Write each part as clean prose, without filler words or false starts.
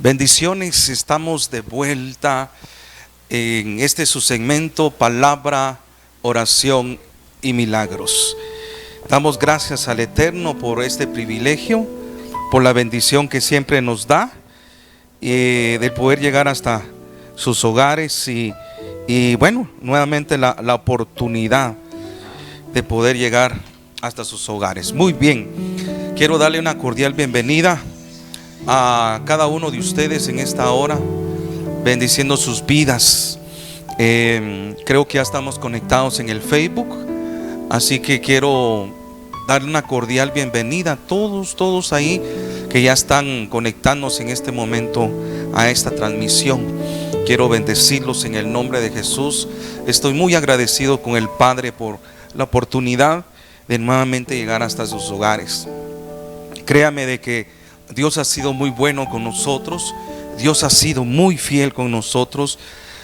Bendiciones, estamos de vuelta en su segmento Palabra, Oración y Milagros. Damos gracias al Eterno por este privilegio, por la bendición que siempre nos da, de poder llegar hasta sus hogares y bueno, nuevamente la oportunidad de poder llegar hasta sus hogares. Muy bien, quiero darle una cordial bienvenida a cada uno de ustedes en esta hora, bendiciendo sus vidas. Creo que ya estamos conectados en el Facebook, así que quiero darle una cordial bienvenida a todos ahí que ya están conectándose en este momento a esta transmisión. Quiero bendecirlos en el nombre de Jesús. Estoy muy agradecido con el Padre por la oportunidad de nuevamente llegar hasta sus hogares. Créame de que Dios ha sido muy bueno con nosotros. Dios ha sido muy fiel con nosotros.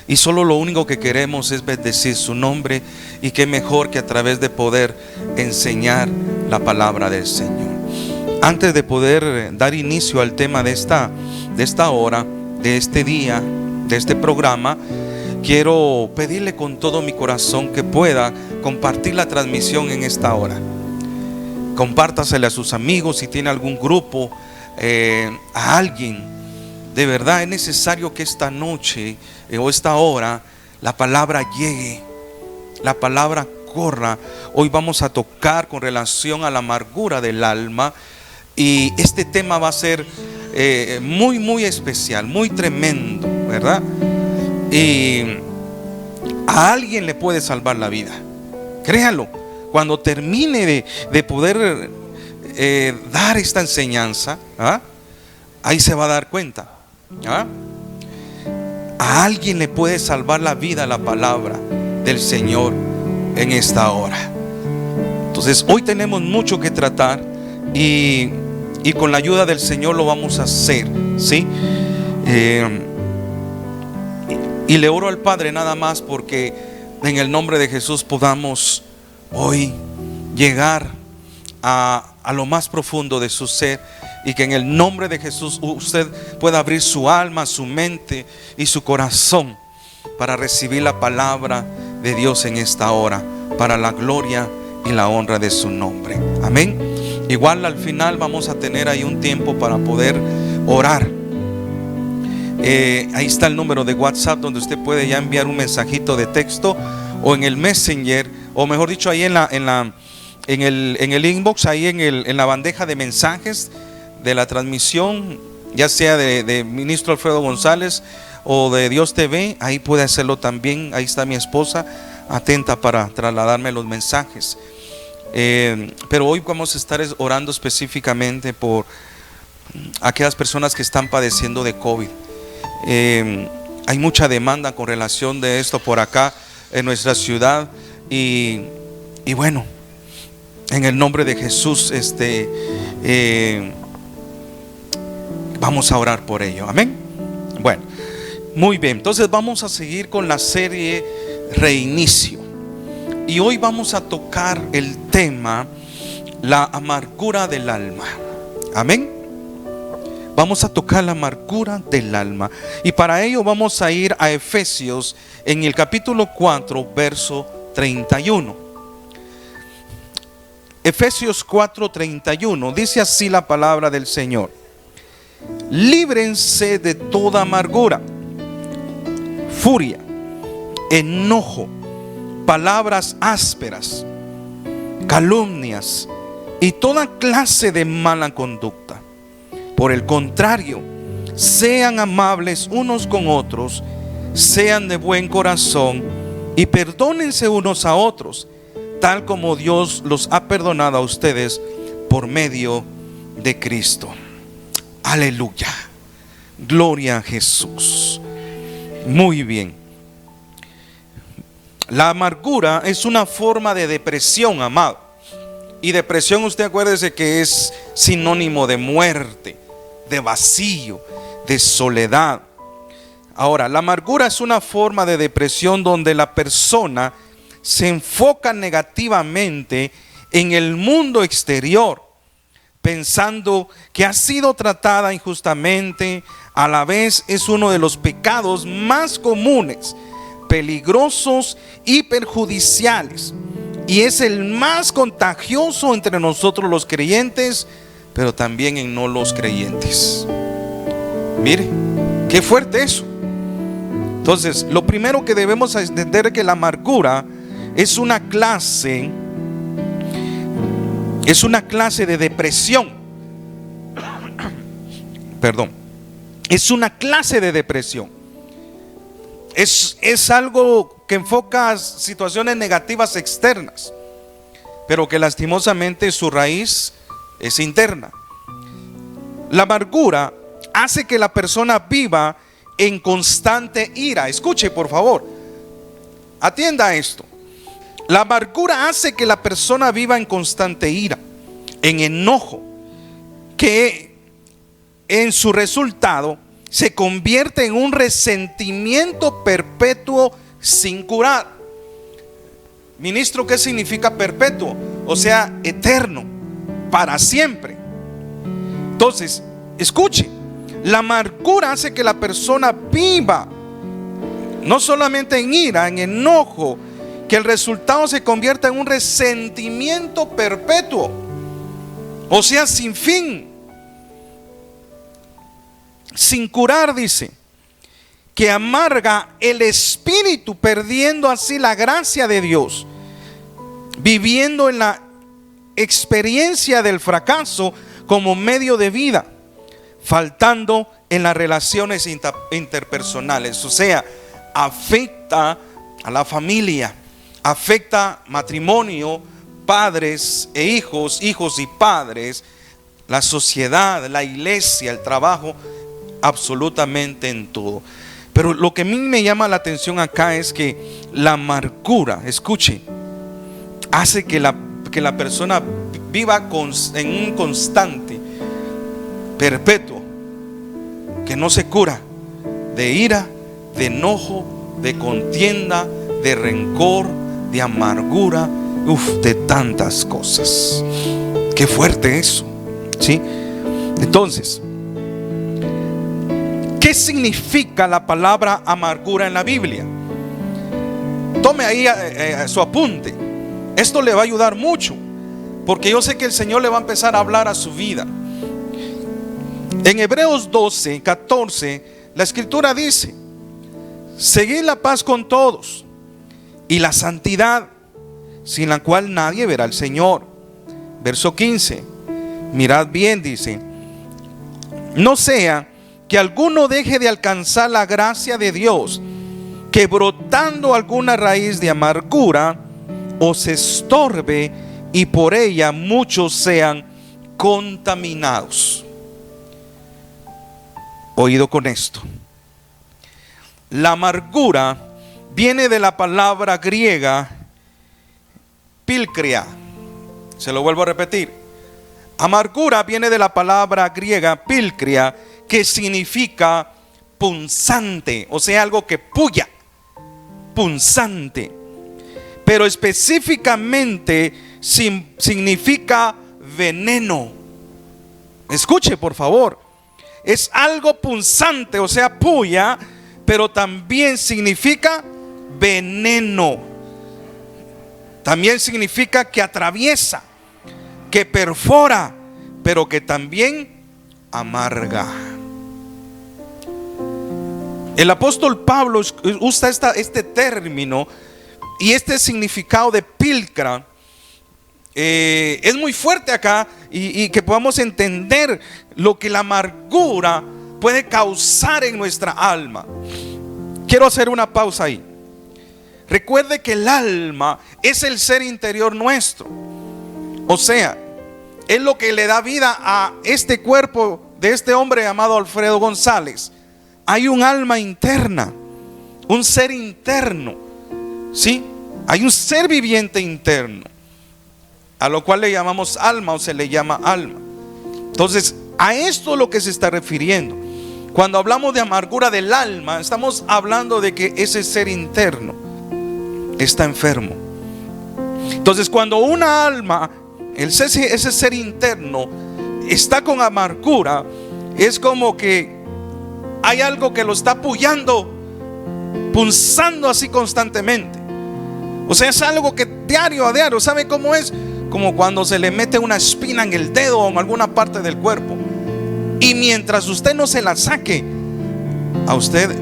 Y solo lo único que queremos es bendecir su nombre. Y qué mejor que a través de poder enseñar la palabra del Señor. Antes de poder dar inicio al tema de esta hora, de este día, de este programa, quiero pedirle con todo mi corazón que pueda compartir la transmisión en esta hora. Compártasela a sus amigos, si tiene algún grupo, a alguien. De verdad es necesario que esta noche o esta hora la palabra llegue, la palabra corra. Hoy vamos a tocar con relación a la amargura del alma, y este tema va a ser muy especial, muy tremendo, ¿verdad? Y a alguien le puede salvar la vida, créalo. Cuando termine de poder dar esta enseñanza, ahí se va a dar cuenta. A alguien le puede salvar la vida la palabra del Señor en esta hora. Entonces hoy tenemos mucho que tratar y con la ayuda del Señor lo vamos a hacer, ¿sí? Y le oro al Padre nada más porque en el nombre de Jesús podamos hoy llegar a lo más profundo de su ser, y que en el nombre de Jesús usted pueda abrir su alma, su mente y su corazón para recibir la palabra de Dios en esta hora, para la gloria y la honra de su nombre. Amén. Igual al final vamos a tener ahí un tiempo para poder orar. Ahí está el número de WhatsApp donde usted puede ya enviar un mensajito de texto, o en el Messenger, o mejor dicho ahí en el inbox, ahí en la bandeja de mensajes de la transmisión, ya sea de Ministro Alfredo González o de Dios TV. Ahí puede hacerlo también. Ahí está mi esposa atenta para trasladarme los mensajes. Pero hoy vamos a estar orando específicamente por aquellas personas que están padeciendo de COVID. Hay mucha demanda con relación de esto por acá en nuestra ciudad, y bueno, en el nombre de Jesús vamos a orar por ello. Amén. Bueno, muy bien, entonces vamos a seguir con la serie Reinicio, y hoy vamos a tocar el tema la amargura del alma. Amén. Vamos a tocar la amargura del alma, y para ello vamos a ir a Efesios en el capítulo 4 verso 31. Efesios 4:31 dice así la palabra del Señor: líbrense de toda amargura, furia, enojo, palabras ásperas, calumnias y toda clase de mala conducta. Por el contrario, sean amables unos con otros, sean de buen corazón y perdónense unos a otros, tal como Dios los ha perdonado a ustedes por medio de Cristo. Aleluya, gloria a Jesús. Muy bien. La amargura es una forma de depresión, amado. Y depresión, usted acuérdese que es sinónimo de muerte, de vacío, de soledad. Ahora, la amargura es una forma de depresión donde la persona se enfoca negativamente en el mundo exterior, pensando que ha sido tratada injustamente, a la vez es uno de los pecados más comunes, peligrosos y perjudiciales, y es el más contagioso entre nosotros los creyentes, pero también en no los creyentes. Mire, qué fuerte eso. Entonces, lo primero que debemos entender es que la amargura es una clase de depresión. Perdón. Es una clase de depresión. Es algo que enfoca situaciones negativas externas, pero que lastimosamente su raíz es interna. La amargura hace que la persona viva en constante ira. Escuche, por favor, atienda a esto. La amargura hace que la persona viva en constante ira, en enojo, que en su resultado se convierte en un resentimiento perpetuo sin curar. Ministro, ¿qué significa perpetuo? O sea, eterno, para siempre. Entonces, escuche, la amargura hace que la persona viva no solamente en ira, en enojo, que el resultado se convierta en un resentimiento perpetuo, o sea, sin fin, sin curar, dice, que amarga el espíritu, perdiendo así la gracia de Dios, viviendo en la experiencia del fracaso como medio de vida, faltando en las relaciones interpersonales. O sea, afecta a la familia, afecta matrimonio, padres e hijos, hijos y padres, la sociedad, la iglesia, el trabajo, absolutamente en todo. Pero lo que a mí me llama la atención acá es que la amargura, escuche, hace que la persona viva en un constante, perpetuo, que no se cura, de ira, de enojo, de contienda, de rencor, de amargura, de tantas cosas. Qué fuerte eso, ¿sí? Entonces, ¿qué significa la palabra amargura en la Biblia? Tome ahí su apunte. Esto le va a ayudar mucho, porque yo sé que el Señor le va a empezar a hablar a su vida. En Hebreos 12, 14, la escritura dice: seguid la paz con todos y la santidad, sin la cual nadie verá al Señor. Verso 15, mirad bien, dice: no sea que alguno deje de alcanzar la gracia de Dios, que brotando alguna raíz de amargura os estorbe y por ella muchos sean contaminados. Oído con esto. La amargura viene de la palabra griega pilcria. Se lo vuelvo a repetir. Amargura viene de la palabra griega pilcria, que significa punzante, o sea, algo que puya, punzante. Pero específicamente significa veneno. Escuche, por favor. Es algo punzante, o sea, puya, pero también significa veneno. También significa que atraviesa, que perfora, pero que también amarga. El apóstol Pablo usa este término y este significado de pilcra. Es muy fuerte acá, y que podamos entender lo que la amargura puede causar en nuestra alma. Quiero hacer una pausa ahí. Recuerde que el alma es el ser interior nuestro, o sea, es lo que le da vida a este cuerpo de este hombre llamado Alfredo González. Hay un alma interna, un ser interno, ¿sí? Hay un ser viviente interno, a lo cual le llamamos alma, o se le llama alma. Entonces, a esto es lo que se está refiriendo. Cuando hablamos de amargura del alma, estamos hablando de que ese ser interno está enfermo. Entonces, cuando una alma, ese ser interno, está con amargura, es como que hay algo que lo está apoyando, punzando así constantemente. O sea, es algo que diario a diario, ¿sabe cómo es? Como cuando se le mete una espina en el dedo o en alguna parte del cuerpo, y mientras usted no se la saque, a usted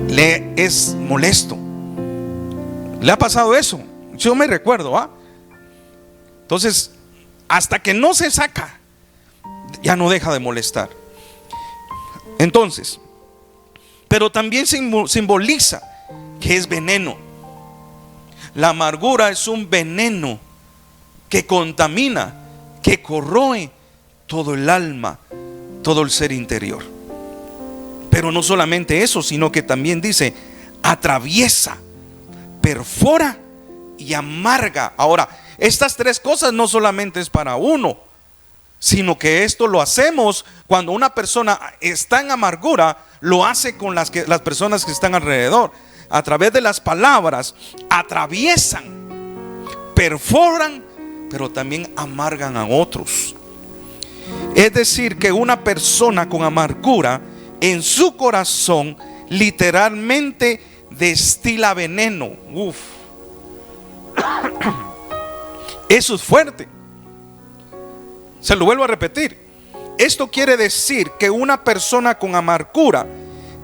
le es molesto. ¿Le ha pasado eso? Yo me recuerdo, ¿ah? Entonces, hasta que no se saca, ya no deja de molestar. Entonces, pero también simboliza que es veneno. La amargura es un veneno que contamina, que corroe todo el alma, todo el ser interior. Pero no solamente eso, sino que también dice, atraviesa, perfora y amarga. Ahora, estas tres cosas no solamente es para uno, sino que esto lo hacemos cuando una persona está en amargura, lo hace con las personas que están alrededor. A través de las palabras atraviesan, perforan, pero también amargan a otros. Es decir, que una persona con amargura en su corazón literalmente destila veneno. Uf. Eso es fuerte. Se lo vuelvo a repetir. Esto quiere decir que una persona con amargura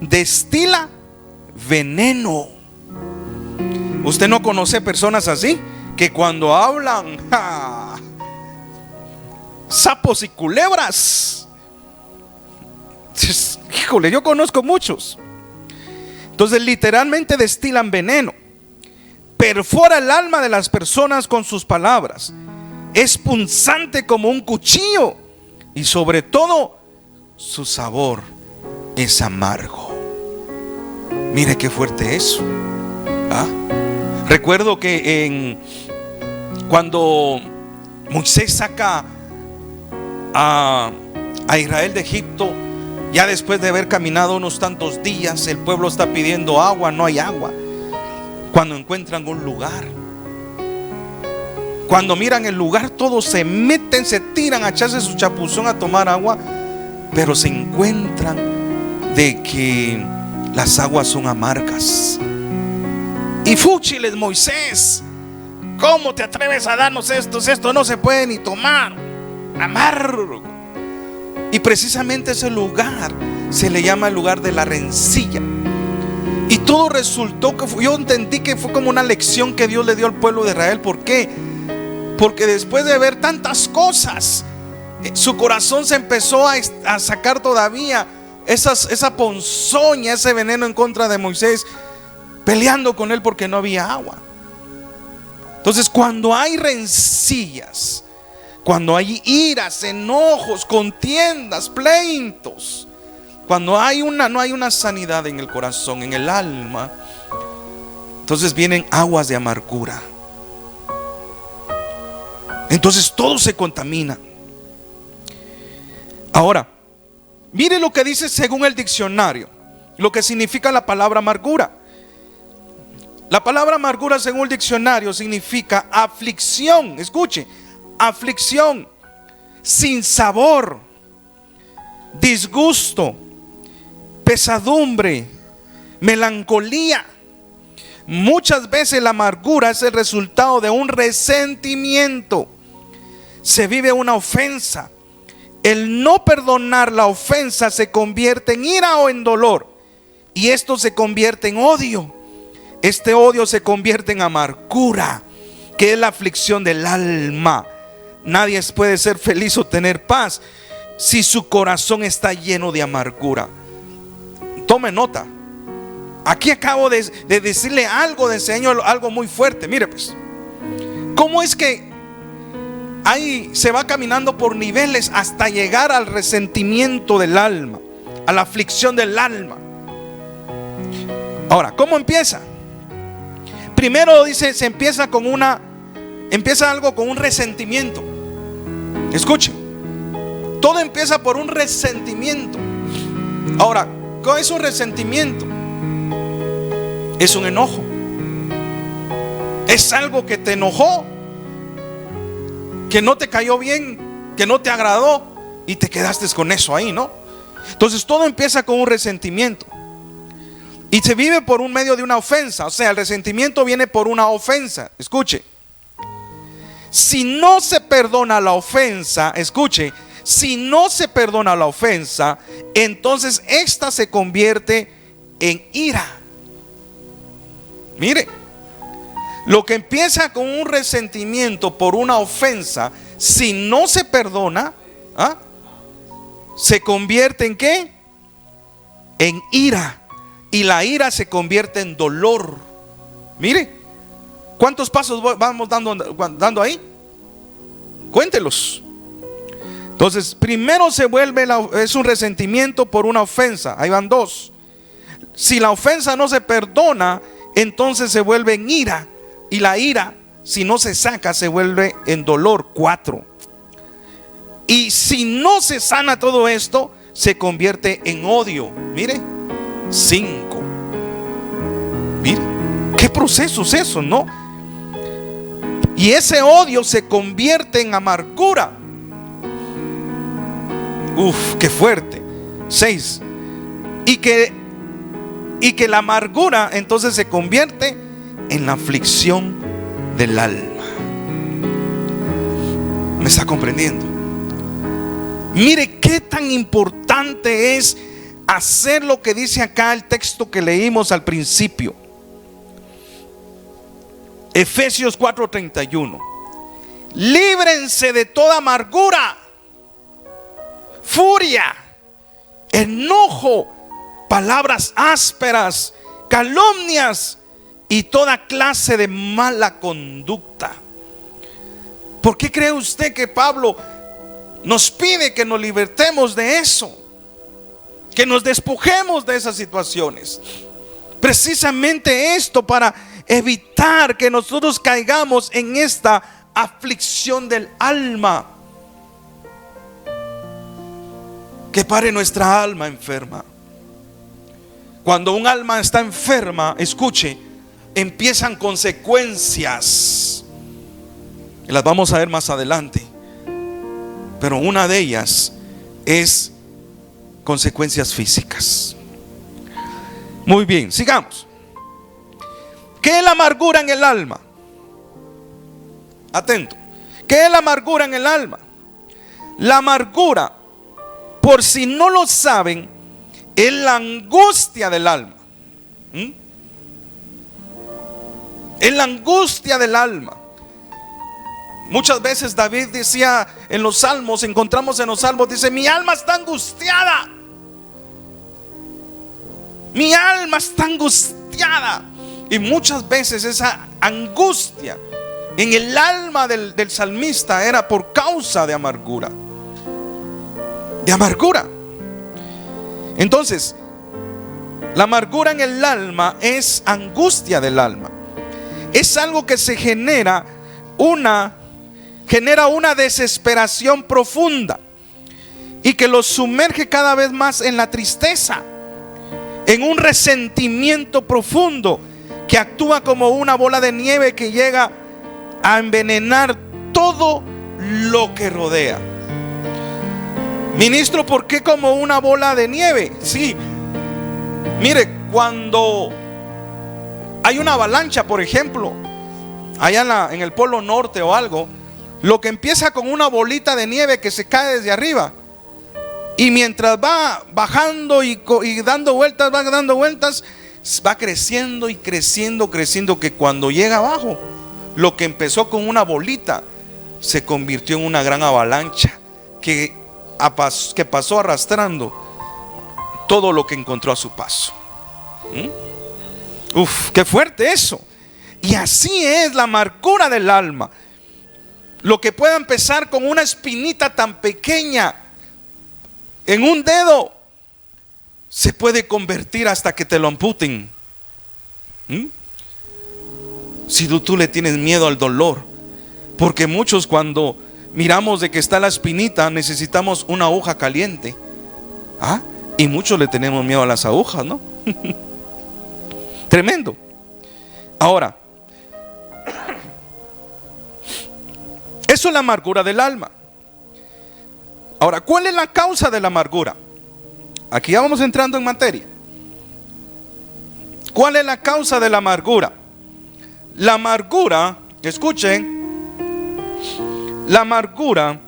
destila veneno. ¿Usted no conoce personas así? Que cuando hablan, sapos y culebras. Híjole, yo conozco muchos. Entonces literalmente destilan veneno. Perfora el alma de las personas con sus palabras. Es punzante como un cuchillo. Y sobre todo, su sabor es amargo. Mire qué fuerte eso. Recuerdo que cuando Moisés saca a Israel de Egipto, ya después de haber caminado unos tantos días, el pueblo está pidiendo agua, no hay agua. Cuando encuentran un lugar, cuando miran el lugar, todos se meten, se tiran a echarse su chapuzón a tomar agua, pero se encuentran de que las aguas son amargas. Y fúchiles, Moisés, ¿cómo te atreves a darnos esto? Esto no se puede ni tomar, amargo. Y precisamente ese lugar se le llama el lugar de la rencilla. Y todo resultó que yo entendí que fue como una lección que Dios le dio al pueblo de Israel. ¿Por qué? Porque después de ver tantas cosas, su corazón se empezó a sacar todavía esa ponzoña, ese veneno en contra de Moisés, peleando con él porque no había agua. Entonces, cuando hay rencillas, cuando hay iras, enojos, contiendas, pleitos, cuando no hay una sanidad en el corazón, en el alma, entonces vienen aguas de amargura. Entonces todo se contamina. Ahora, mire lo que dice según el diccionario, lo que significa la palabra amargura. La palabra amargura según el diccionario significa aflicción. Escuche, aflicción, sin sabor, disgusto, pesadumbre, melancolía. Muchas veces la amargura es el resultado de un resentimiento. Se vive una ofensa. El no perdonar la ofensa se convierte en ira o en dolor, y esto se convierte en odio. Este odio se convierte en amargura, que es la aflicción del alma. Nadie puede ser feliz o tener paz si su corazón está lleno de amargura. Tome nota. Aquí acabo de decirle algo, de enseñar algo muy fuerte. Mire pues, ¿cómo es que ahí se va caminando por niveles hasta llegar al resentimiento del alma, a la aflicción del alma? Ahora, ¿cómo empieza? Primero dice, empieza algo con un resentimiento. Escuchen, todo empieza por un resentimiento. Ahora, ¿qué es un resentimiento? Es un enojo. Es algo que te enojó, que no te cayó bien, que no te agradó, y te quedaste con eso ahí, ¿no? Entonces todo empieza con un resentimiento y se vive por un medio de una ofensa. O sea, el resentimiento viene por una ofensa. Escuche, si no se perdona la ofensa, escuche, si no se perdona la ofensa, entonces esta se convierte en ira. Mire, lo que empieza con un resentimiento por una ofensa, si no se perdona, se convierte en ¿qué? En ira. Y la ira se convierte en dolor. Mire, ¿cuántos pasos vamos dando ahí? Cuéntelos. Entonces, primero se vuelve, es un resentimiento por una ofensa. Ahí van 2. Si la ofensa no se perdona, entonces se vuelve en ira. Y la ira, si no se saca, se vuelve en dolor. 4. Y si no se sana todo esto, se convierte en odio. Mire, 5. Mire, qué proceso es eso, ¿no? Y ese odio se convierte en amargura. Qué fuerte. 6. Y que la amargura entonces se convierte en la aflicción del alma. ¿Me está comprendiendo? Mire qué tan importante es hacer lo que dice acá el texto que leímos al principio. Efesios 4:31. Líbrense de toda amargura, furia, enojo, palabras ásperas, calumnias y toda clase de mala conducta. ¿Por qué cree usted que Pablo nos pide que nos libertemos de eso? Que nos despojemos de esas situaciones. Precisamente esto, para evitar que nosotros caigamos en esta aflicción del alma, que pare nuestra alma enferma. Cuando un alma está enferma, escuche, empiezan consecuencias. Y las vamos a ver más adelante. Pero una de ellas es consecuencias físicas. Muy bien, sigamos. ¿Qué es la amargura en el alma? Atento. ¿Qué es la amargura en el alma? La amargura, por si no lo saben, es la angustia del alma. Es la angustia del alma. Muchas veces David decía en los salmos, encontramos en los salmos, dice: mi alma está angustiada. Mi alma está angustiada. Y muchas veces esa angustia en el alma del salmista era por causa de amargura. De amargura. Entonces, la amargura en el alma es angustia del alma. Es algo que se genera una desesperación profunda y que los sumerge cada vez más en la tristeza, en un resentimiento profundo que actúa como una bola de nieve que llega a envenenar todo lo que rodea. Ministro, ¿por qué como una bola de nieve? Sí, mire, cuando hay una avalancha, por ejemplo, allá en el Polo Norte o algo, lo que empieza con una bolita de nieve que se cae desde arriba, y mientras va bajando y dando vueltas, va creciendo y creciendo, que cuando llega abajo, lo que empezó con una bolita se convirtió en una gran avalancha que pasó arrastrando todo lo que encontró a su paso. Qué fuerte eso. Y así es la amargura del alma. Lo que pueda empezar con una espinita tan pequeña en un dedo, se puede convertir hasta que te lo amputen. Si tú le tienes miedo al dolor, porque muchos, cuando miramos de que está la espinita, necesitamos una aguja caliente. Y muchos le tenemos miedo a las agujas, ¿no? Tremendo. Ahora, eso es la amargura del alma. Ahora, ¿cuál es la causa de la amargura? Aquí ya vamos entrando en materia. ¿Cuál es la causa de la amargura? La amargura, escuchen, la amargura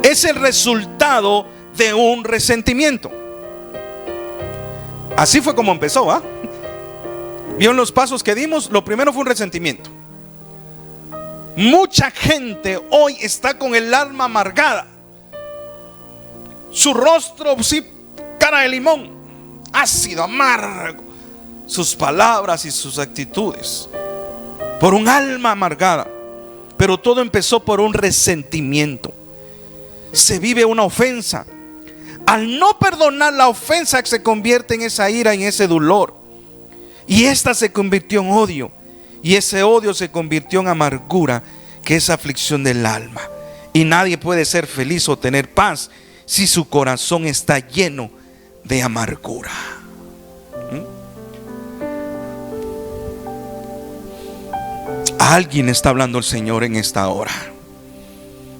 es el resultado de un resentimiento. Así fue como empezó, ¿ah? ¿Vieron los pasos que dimos? Lo primero fue un resentimiento. Mucha gente hoy está con el alma amargada. Su rostro, sí, cara de limón, ácido, amargo. Sus palabras y sus actitudes, por un alma amargada. Pero todo empezó por un resentimiento. Se vive una ofensa. Al no perdonar la ofensa, se convierte en esa ira, en ese dolor. Y esta se convirtió en odio. Y ese odio se convirtió en amargura, que es aflicción del alma. Y nadie puede ser feliz o tener paz si su corazón está lleno de amargura. A alguien está hablando el Señor en esta hora.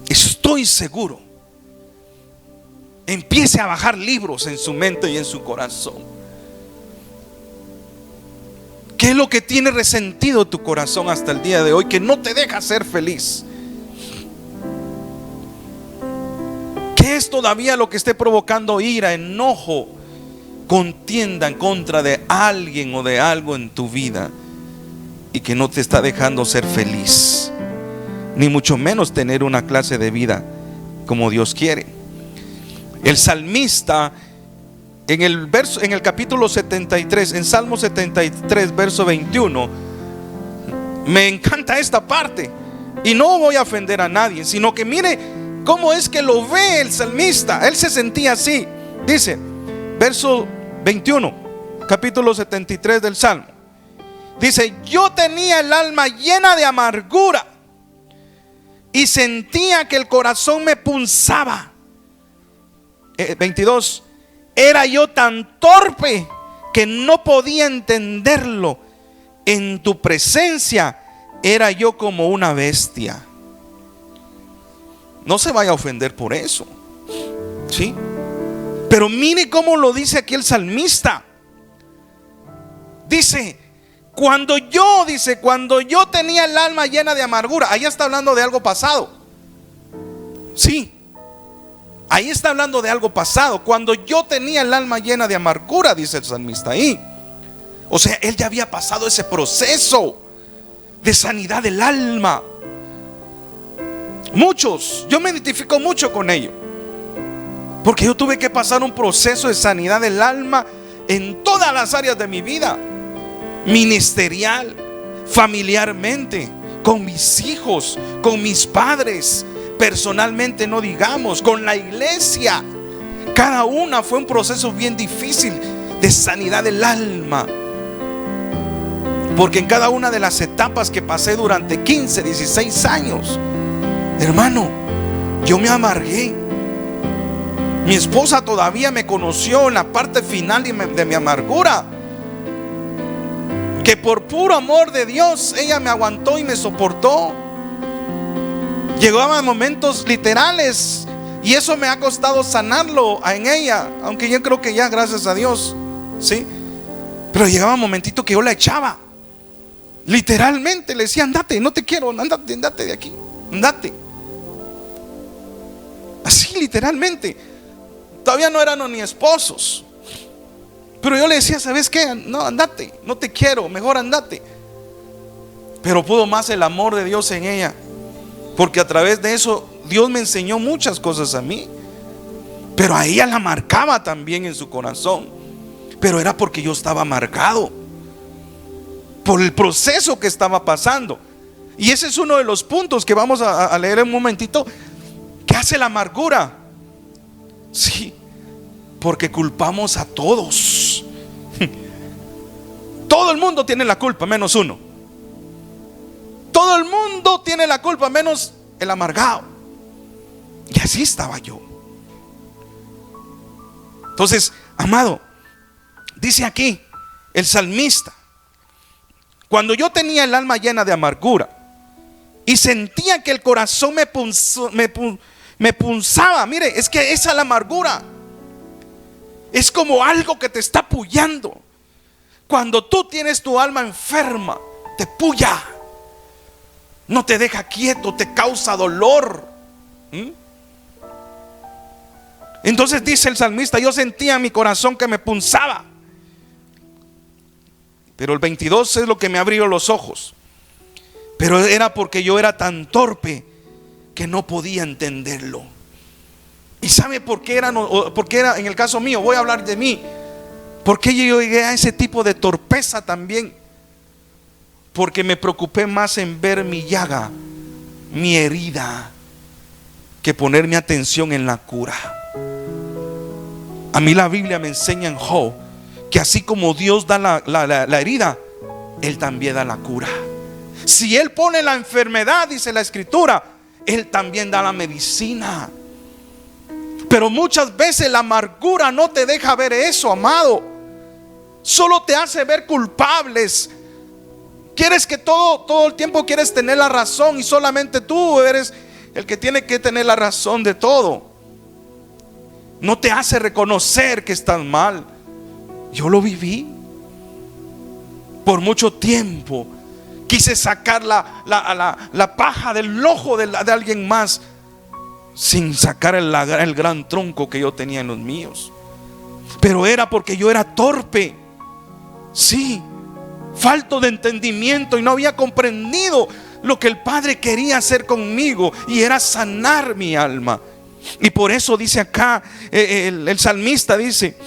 Estoy seguro. Empiece a bajar libros en su mente y en su corazón. ¿Qué es lo que tiene resentido tu corazón hasta el día de hoy, que no te deja ser feliz? ¿Qué es todavía lo que esté provocando ira, enojo, contienda en contra de alguien o de algo en tu vida, y que no te está dejando ser feliz, ni mucho menos tener una clase de vida como Dios quiere? El salmista en el capítulo 73, en Salmo 73, verso 21, me encanta esta parte, y no voy a ofender a nadie, sino que mire cómo es que lo ve el salmista. Él se sentía así. Dice, verso 21, capítulo 73 del Salmo. Dice: yo tenía el alma llena de amargura y sentía que el corazón me punzaba. 22, era yo tan torpe que no podía entenderlo. En tu presencia era yo como una bestia. No se vaya a ofender por eso, ¿sí? Pero mire cómo lo dice aquí el salmista. Dice, cuando yo tenía el alma llena de amargura. Ahí está hablando de algo pasado. Sí, ahí está hablando de algo pasado. Cuando yo tenía el alma llena de amargura, dice el salmista ahí. O sea, él ya había pasado ese proceso de sanidad del alma. Yo me identifico mucho con ello, porque yo tuve que pasar un proceso de sanidad del alma en todas las áreas de mi vida. Ministerial, familiarmente, con mis hijos, con mis padres, personalmente no digamos, con la iglesia. Cada una fue un proceso bien difícil de sanidad del alma, porque en cada una de las etapas que pasé durante 15, 16 años, hermano, yo me amargué. Mi esposa todavía me conoció en la parte final de mi amargura, que por puro amor de Dios ella me aguantó y me soportó. Llegaban momentos literales, y eso me ha costado sanarlo en ella, aunque yo creo que ya, gracias a Dios, sí. Pero llegaba un momentito que yo la echaba, literalmente le decía: andate, no te quiero, andate de aquí, andate. Así literalmente. Todavía no eran ni esposos, pero yo le decía: ¿sabes qué? No, andate, no te quiero, mejor andate. Pero pudo más el amor de Dios en ella, porque a través de eso Dios me enseñó muchas cosas a mí. Pero a ella la marcaba también en su corazón, pero era porque yo estaba marcado por el proceso que estaba pasando. Y ese es uno de los puntos que vamos a leer en un momentito. ¿Qué hace la amargura? Sí, porque culpamos a todos. Todo el mundo tiene la culpa menos uno. Todo el mundo tiene la culpa menos el amargado. Y así estaba yo. Entonces, amado, dice aquí el salmista: cuando yo tenía el alma llena de amargura y sentía que el corazón me punzaba. Mire, es que esa es la amargura. Es como algo que te está pullando. Cuando tú tienes tu alma enferma, te puya, no te deja quieto, te causa dolor. Entonces dice el salmista: yo sentía en mi corazón que me punzaba. Pero el 22 es lo que me abrió los ojos. Pero era porque yo era tan torpe que no podía entenderlo. ¿Y sabe por qué era? Porque era, en el caso mío, voy a hablar de mí. ¿Por qué yo llegué a ese tipo de torpeza también? Porque me preocupé más en ver mi llaga, mi herida, que ponerme atención en la cura. A mí la Biblia me enseña en Job que así como Dios da la herida, Él también da la cura. Si Él pone la enfermedad, dice la Escritura, Él también da la medicina. Pero muchas veces la amargura no te deja ver eso, amado. Solo te hace ver culpables. Quieres que todo el tiempo quieres tener la razón, y solamente tú eres el que tiene que tener la razón de todo. No te hace reconocer que estás mal. Yo lo viví por mucho tiempo. Quise sacar la paja del ojo de alguien más, sin sacar el gran tronco que yo tenía en los míos. Pero era porque yo era torpe. Sí, falto de entendimiento, y no había comprendido lo que el Padre quería hacer conmigo, y era sanar mi alma. Y por eso dice acá el salmista, dice: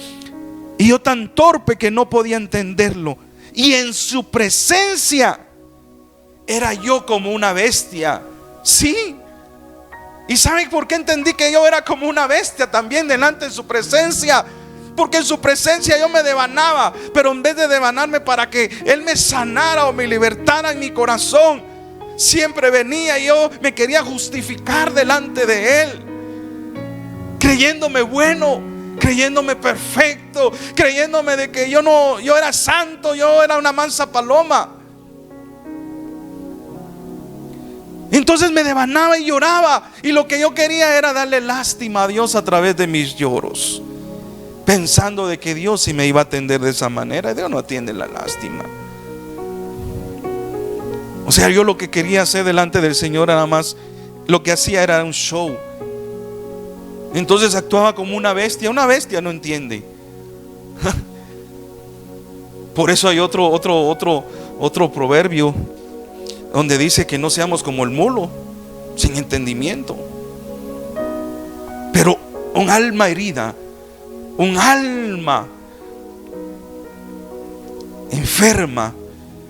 y yo tan torpe que no podía entenderlo, y en su presencia era yo como una bestia. Sí. ¿Y saben por qué entendí que yo era como una bestia también delante de su presencia? Porque en su presencia yo me devanaba, pero en vez de devanarme para que Él me sanara o me libertara en mi corazón, siempre venía y yo me quería justificar delante de Él, creyéndome bueno, creyéndome perfecto, creyéndome de que yo era santo, yo era una mansa paloma. Entonces me devanaba y lloraba, y lo que yo quería era darle lástima a Dios a través de mis lloros, pensando de que Dios sí me iba a atender de esa manera. Dios no atiende la lástima. O sea, yo lo que quería hacer delante del Señor, nada más lo que hacía era un show. Entonces actuaba como una bestia. Una bestia no entiende. Por eso hay otro proverbio donde dice que no seamos como el mulo, sin entendimiento. Pero un alma herida, un alma enferma,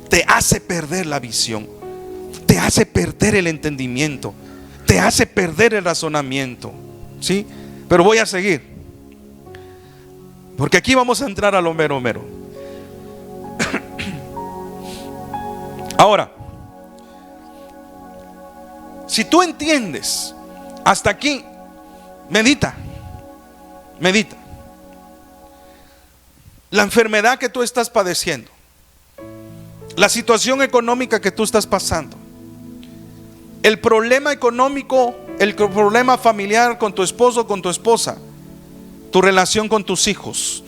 te hace perder la visión, te hace perder el entendimiento, te hace perder el razonamiento. ¿Sí? Pero voy a seguir, porque aquí vamos a entrar a lo mero mero. Ahora, si tú entiendes hasta aquí, medita. La enfermedad que tú estás padeciendo, la situación económica que tú estás pasando, el problema económico, el problema familiar con tu esposo, con tu esposa, tu relación con tus hijos,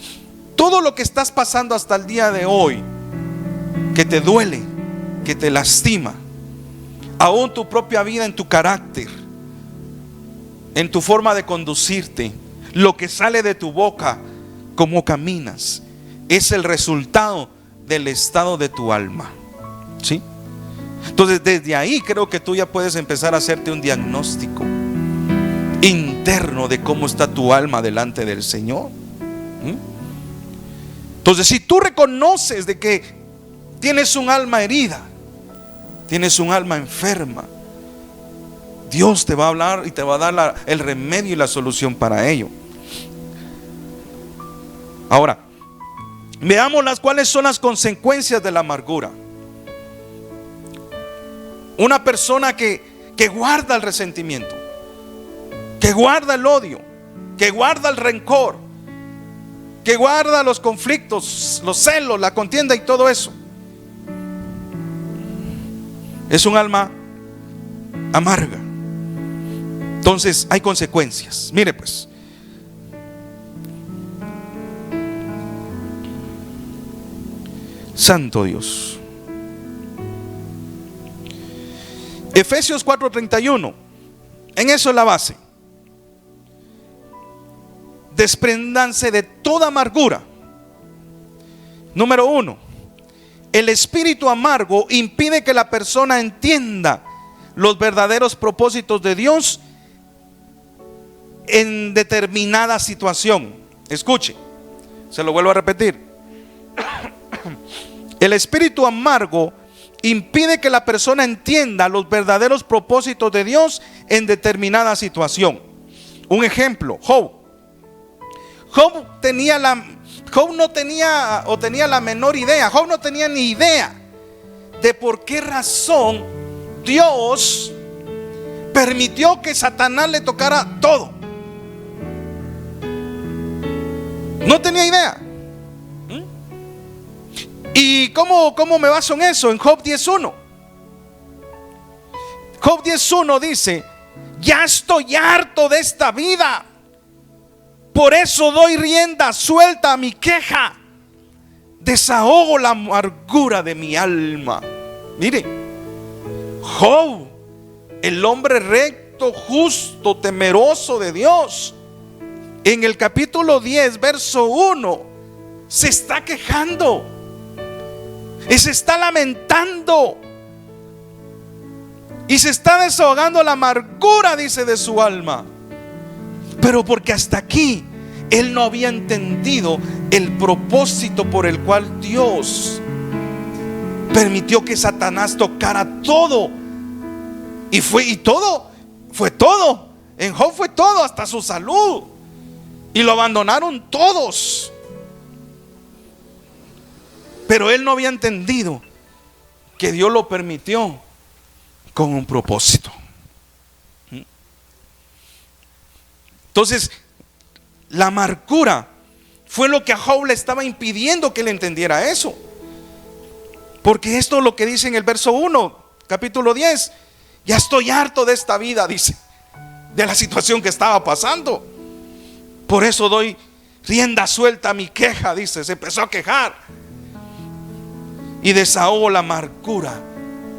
todo lo que estás pasando hasta el día de hoy, que te duele, que te lastima, aún tu propia vida, en tu carácter, en tu forma de conducirte, lo que sale de tu boca, cómo caminas, es el resultado del estado de tu alma. ¿Sí? Entonces desde ahí creo que tú ya puedes empezar a hacerte un diagnóstico interno de cómo está tu alma delante del Señor. Entonces, si tú reconoces de que tienes un alma herida, tienes un alma enferma, Dios te va a hablar y te va a dar el remedio y la solución para ello. Ahora, veamos cuáles son las consecuencias de la amargura. Una persona que guarda el resentimiento, que guarda el odio, que guarda el rencor, que guarda los conflictos, los celos, la contienda y todo eso, es un alma amarga. Entonces hay consecuencias. Mire pues, santo Dios. Efesios 4:31. En eso es la base. Despréndanse de toda amargura. Número 1. El espíritu amargo impide que la persona entienda los verdaderos propósitos de Dios en determinada situación. Escuche, se lo vuelvo a repetir. El espíritu amargo impide que la persona entienda los verdaderos propósitos de Dios en determinada situación. Un ejemplo, Job. Job no tenía la menor idea. Job no tenía ni idea de por qué razón Dios permitió que Satanás le tocara todo. No tenía idea. ¿Y cómo me baso en eso? En Job 10:1. Job 10:1 dice: ya estoy harto de esta vida, por eso doy rienda suelta a mi queja, desahogo la amargura de mi alma. Mire, Job, el hombre recto, justo, temeroso de Dios, en el capítulo 10, verso 1, se está quejando y se está lamentando y se está desahogando la amargura, dice, de su alma. Pero porque hasta aquí él no había entendido el propósito por el cual Dios permitió que Satanás tocara todo. Y fue todo. En Job fue todo, hasta su salud. Y lo abandonaron todos. Pero él no había entendido que Dios lo permitió con un propósito. Entonces, la amargura fue lo que a Job le estaba impidiendo que le entendiera eso. Porque esto es lo que dice en el verso 1, capítulo 10. Ya estoy harto de esta vida, dice, de la situación que estaba pasando. Por eso doy rienda suelta a mi queja, dice. Se empezó a quejar y desahogo la amargura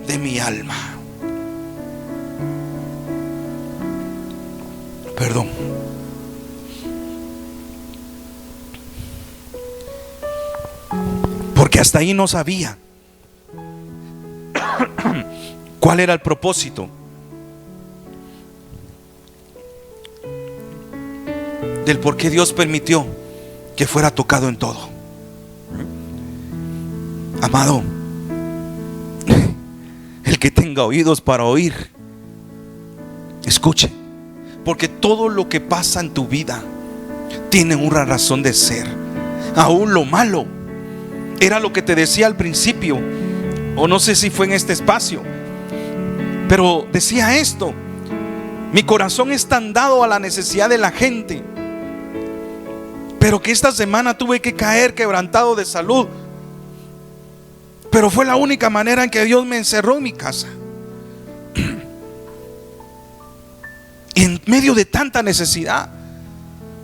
de mi alma. Perdón. Porque hasta ahí no sabía cuál era el propósito del por qué Dios permitió que fuera tocado en todo. Amado, el que tenga oídos para oír, escuche, porque todo lo que pasa en tu vida tiene una razón de ser. Aún lo malo, era lo que te decía al principio, o no sé si fue en este espacio, pero decía esto: mi corazón es tan dado a la necesidad de la gente, pero que esta semana tuve que caer quebrantado de salud. Pero fue la única manera en que Dios me encerró en mi casa. En medio de tanta necesidad.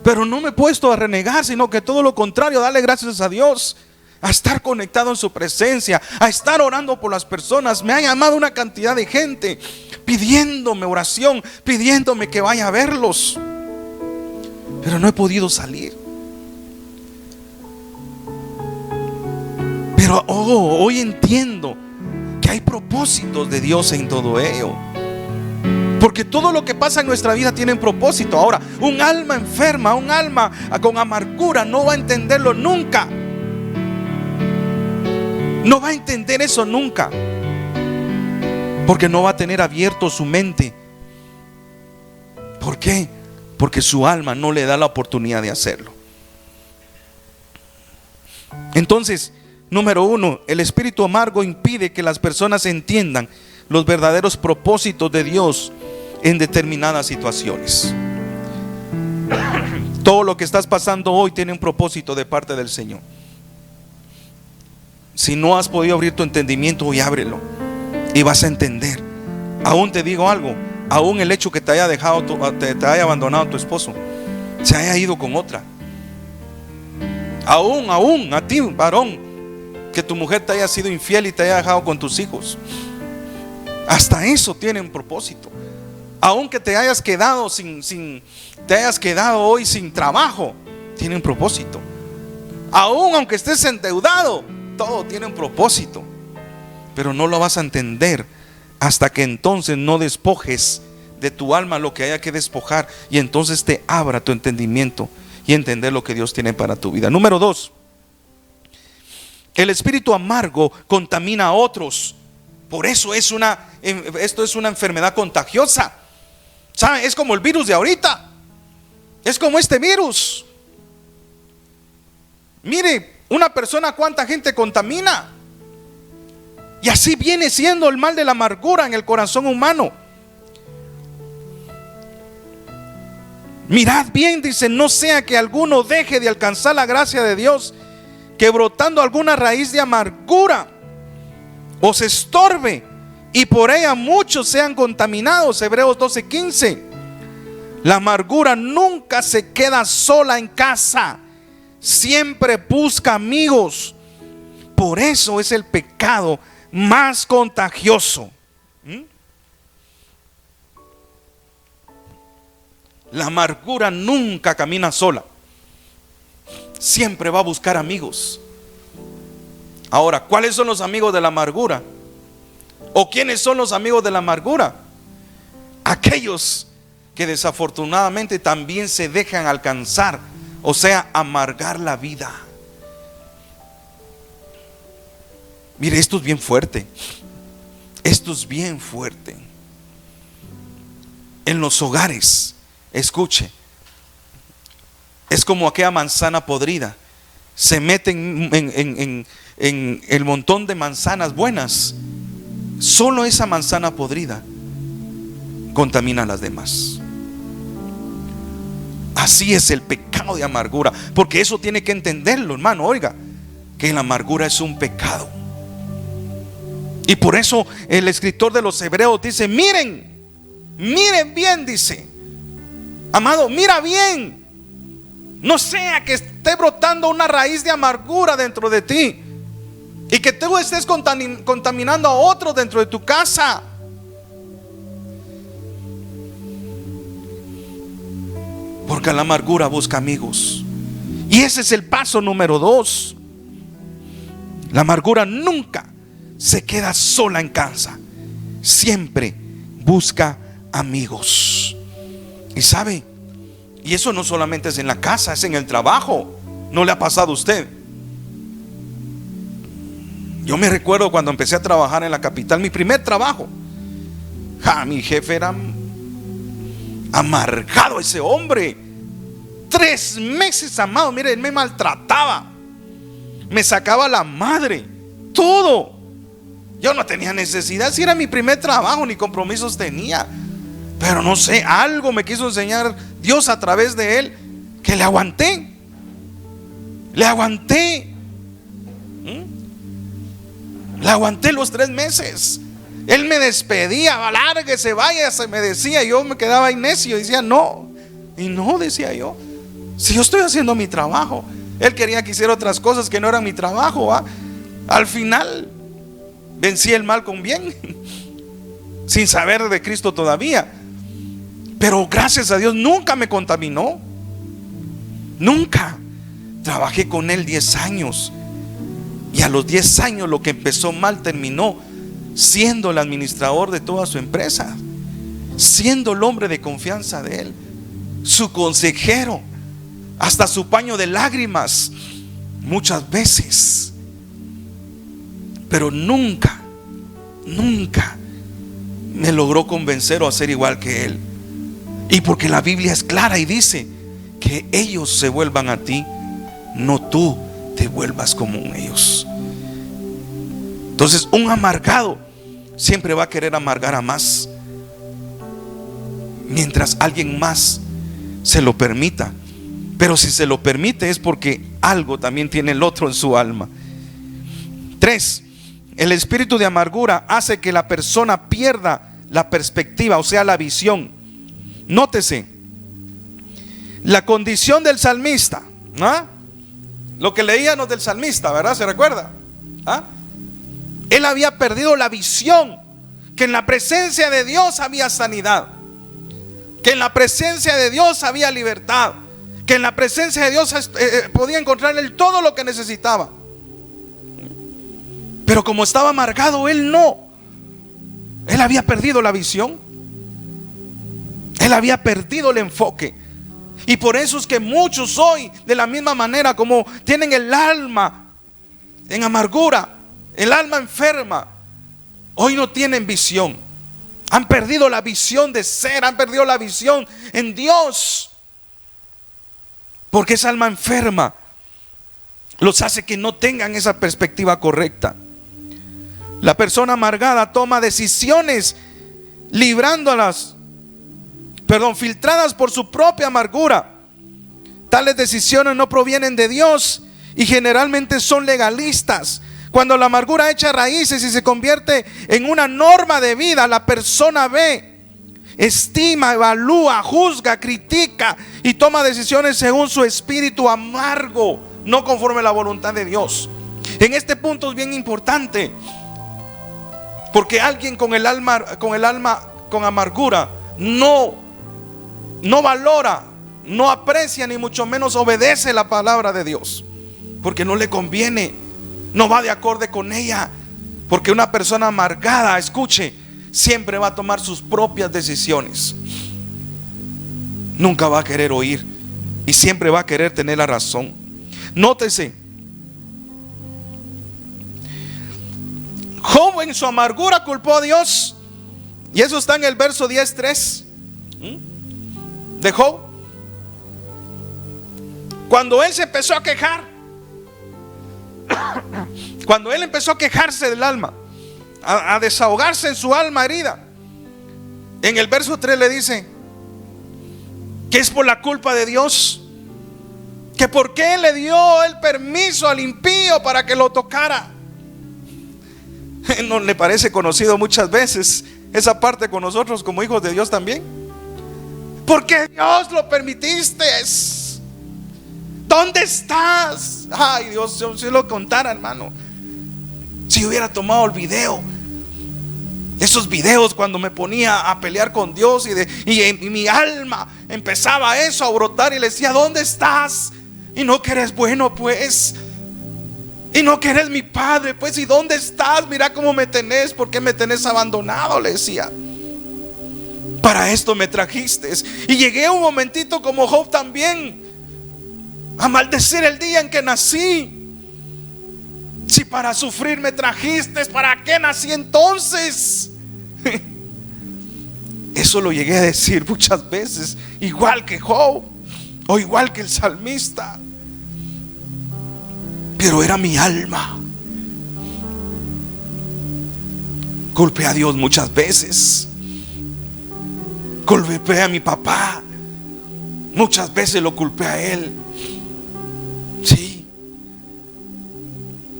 Pero no me he puesto a renegar, sino que todo lo contrario, darle gracias a Dios, a estar conectado en su presencia, a estar orando por las personas. Me ha llamado una cantidad de gente pidiéndome oración, pidiéndome que vaya a verlos, pero no he podido salir. Pero hoy entiendo que hay propósitos de Dios en todo ello. Porque todo lo que pasa en nuestra vida tiene un propósito. Ahora, un alma enferma, un alma con amargura no va a entenderlo nunca. No va a entender eso nunca. Porque no va a tener abierto su mente. ¿Por qué? Porque su alma no le da la oportunidad de hacerlo. Entonces, número 1, el espíritu amargo impide que las personas entiendan los verdaderos propósitos de Dios en determinadas situaciones. Todo lo que estás pasando hoy tiene un propósito de parte del Señor. Si no has podido abrir tu entendimiento, hoy ábrelo y vas a entender. Aún te digo algo, Aún el hecho que te haya dejado, te haya abandonado tu esposo, se haya ido con otra. Aún a ti, varón, que tu mujer te haya sido infiel y te haya dejado con tus hijos. Hasta eso tiene un propósito. Aún que te hayas quedado te hayas quedado hoy sin trabajo, tiene un propósito. Aunque estés endeudado, todo tiene un propósito. Pero no lo vas a entender hasta que entonces no despojes de tu alma lo que haya que despojar, y entonces te abra tu entendimiento y entender lo que Dios tiene para tu vida. Número 2, el espíritu amargo contamina a otros. Por eso esto es una enfermedad contagiosa. ¿Saben? Es como el virus de ahorita. Es como este virus. Mire, una persona cuánta gente contamina. Y así viene siendo el mal de la amargura en el corazón humano. Mirad bien, dice, no sea que alguno deje de alcanzar la gracia de Dios, que brotando alguna raíz de amargura os estorbe y por ella muchos sean contaminados. Hebreos 12:15. La amargura nunca se queda sola en casa, siempre busca amigos. Por eso es el pecado más contagioso. La amargura nunca camina sola, siempre va a buscar amigos. Ahora, ¿cuáles son los amigos de la amargura? ¿O quiénes son los amigos de la amargura? Aquellos que desafortunadamente también se dejan alcanzar, o sea, amargar la vida. Mire, esto es bien fuerte. Esto es bien fuerte. En los hogares, escuche, es como aquella manzana podrida. Se meten en el montón de manzanas buenas. Solo esa manzana podrida contamina a las demás. Así es el pecado de amargura. Porque eso tiene que entenderlo, hermano. Oiga, que la amargura es un pecado. Y por eso el escritor de los Hebreos dice: miren bien, dice, amado, mira bien, no sea que esté brotando una raíz de amargura dentro de ti y que tú estés contaminando a otros dentro de tu casa. Porque la amargura busca amigos. Y ese es el paso número 2. La amargura nunca se queda sola en casa, siempre busca amigos. Y sabe, y eso no solamente es en la casa, es en el trabajo. ¿No le ha pasado a usted? Yo me recuerdo cuando empecé a trabajar en la capital, mi primer trabajo. Mi jefe era amargado, ese hombre. 3 meses, amado, mire, él me maltrataba, me sacaba la madre, todo. Yo no tenía necesidad, si era mi primer trabajo, ni compromisos tenía. Pero no sé, algo me quiso enseñar Dios a través de él, que le aguanté. Le aguanté los 3 meses. Él me despedía: lárguese, váyase, me decía. Yo me quedaba ahí necio, decía no. Y no, decía yo, si yo estoy haciendo mi trabajo. Él quería que hiciera otras cosas que no eran mi trabajo, ¿va? Al final vencí el mal con bien, sin saber de Cristo todavía. Pero gracias a Dios nunca me contaminó. Nunca. Trabajé con él 10 años. Y a los 10 años lo que empezó mal terminó siendo el administrador de toda su empresa, siendo el hombre de confianza de él, su consejero, hasta su paño de lágrimas muchas veces. Pero nunca me logró convencer o hacer igual que él. Y porque la Biblia es clara y dice que ellos se vuelvan a ti, no tú te vuelvas como ellos. Entonces, un amargado siempre va a querer amargar a más, mientras alguien más se lo permita. Pero si se lo permite es porque algo también tiene el otro en su alma. 3. El espíritu de amargura hace que la persona pierda la perspectiva, o sea, la visión. Nótese la condición del salmista, ¿ah? Lo que leíamos del salmista, ¿verdad? ¿Se recuerda? ¿Ah? Él había perdido la visión, que en la presencia de Dios había sanidad, que en la presencia de Dios había libertad, que en la presencia de Dios podía encontrar él todo lo que necesitaba. Pero como estaba amargado, él había perdido la visión, él había perdido el enfoque. Y por eso es que muchos hoy, de la misma manera como tienen el alma en amargura, el alma enferma, hoy no tienen visión. Han perdido la visión de ser, han perdido la visión en Dios, porque esa alma enferma los hace que no tengan esa perspectiva correcta. La persona amargada toma decisiones filtradas por su propia amargura. Tales decisiones no provienen de Dios y generalmente son legalistas. Cuando la amargura echa raíces y se convierte en una norma de vida, la persona ve, estima, evalúa, juzga, critica y toma decisiones según su espíritu amargo, no conforme a la voluntad de Dios. En este punto es bien importante, porque alguien con el alma con amargura no valora, no aprecia, ni mucho menos obedece la palabra de Dios, porque no le conviene, no va de acorde con ella. Porque una persona amargada, escuche, siempre va a tomar sus propias decisiones, nunca va a querer oír y siempre va a querer tener la razón. Nótese, Job en su amargura culpó a Dios, y eso está en el verso 10:3 de Job. Cuando él se empezó a quejar, cuando él empezó a quejarse del alma, a desahogarse en su alma herida, en el verso 3 le dice que es por la culpa de Dios, que por qué le dio el permiso al impío para que lo tocara. ¿No le parece conocido muchas veces esa parte con nosotros como hijos de Dios también? Porque Dios lo permitiste. ¿Dónde estás? Ay, Dios, si lo contara, hermano, si hubiera tomado el video, esos videos cuando me ponía a pelear con Dios y mi alma empezaba eso a brotar y le decía: ¿dónde estás? Y no que eres bueno, pues, y no que eres mi padre, pues, ¿y dónde estás? Mira cómo me tenés, ¿por qué me tenés abandonado? Le decía. Para esto me trajiste. Y llegué un momentito como Job también a maldecir el día en que nací. Si para sufrir me trajiste, ¿para qué nací entonces? Eso lo llegué a decir muchas veces, igual que Job o igual que el salmista. Pero era mi alma. Culpé a Dios muchas veces, culpé a mi papá, muchas veces lo culpé a él. Sí,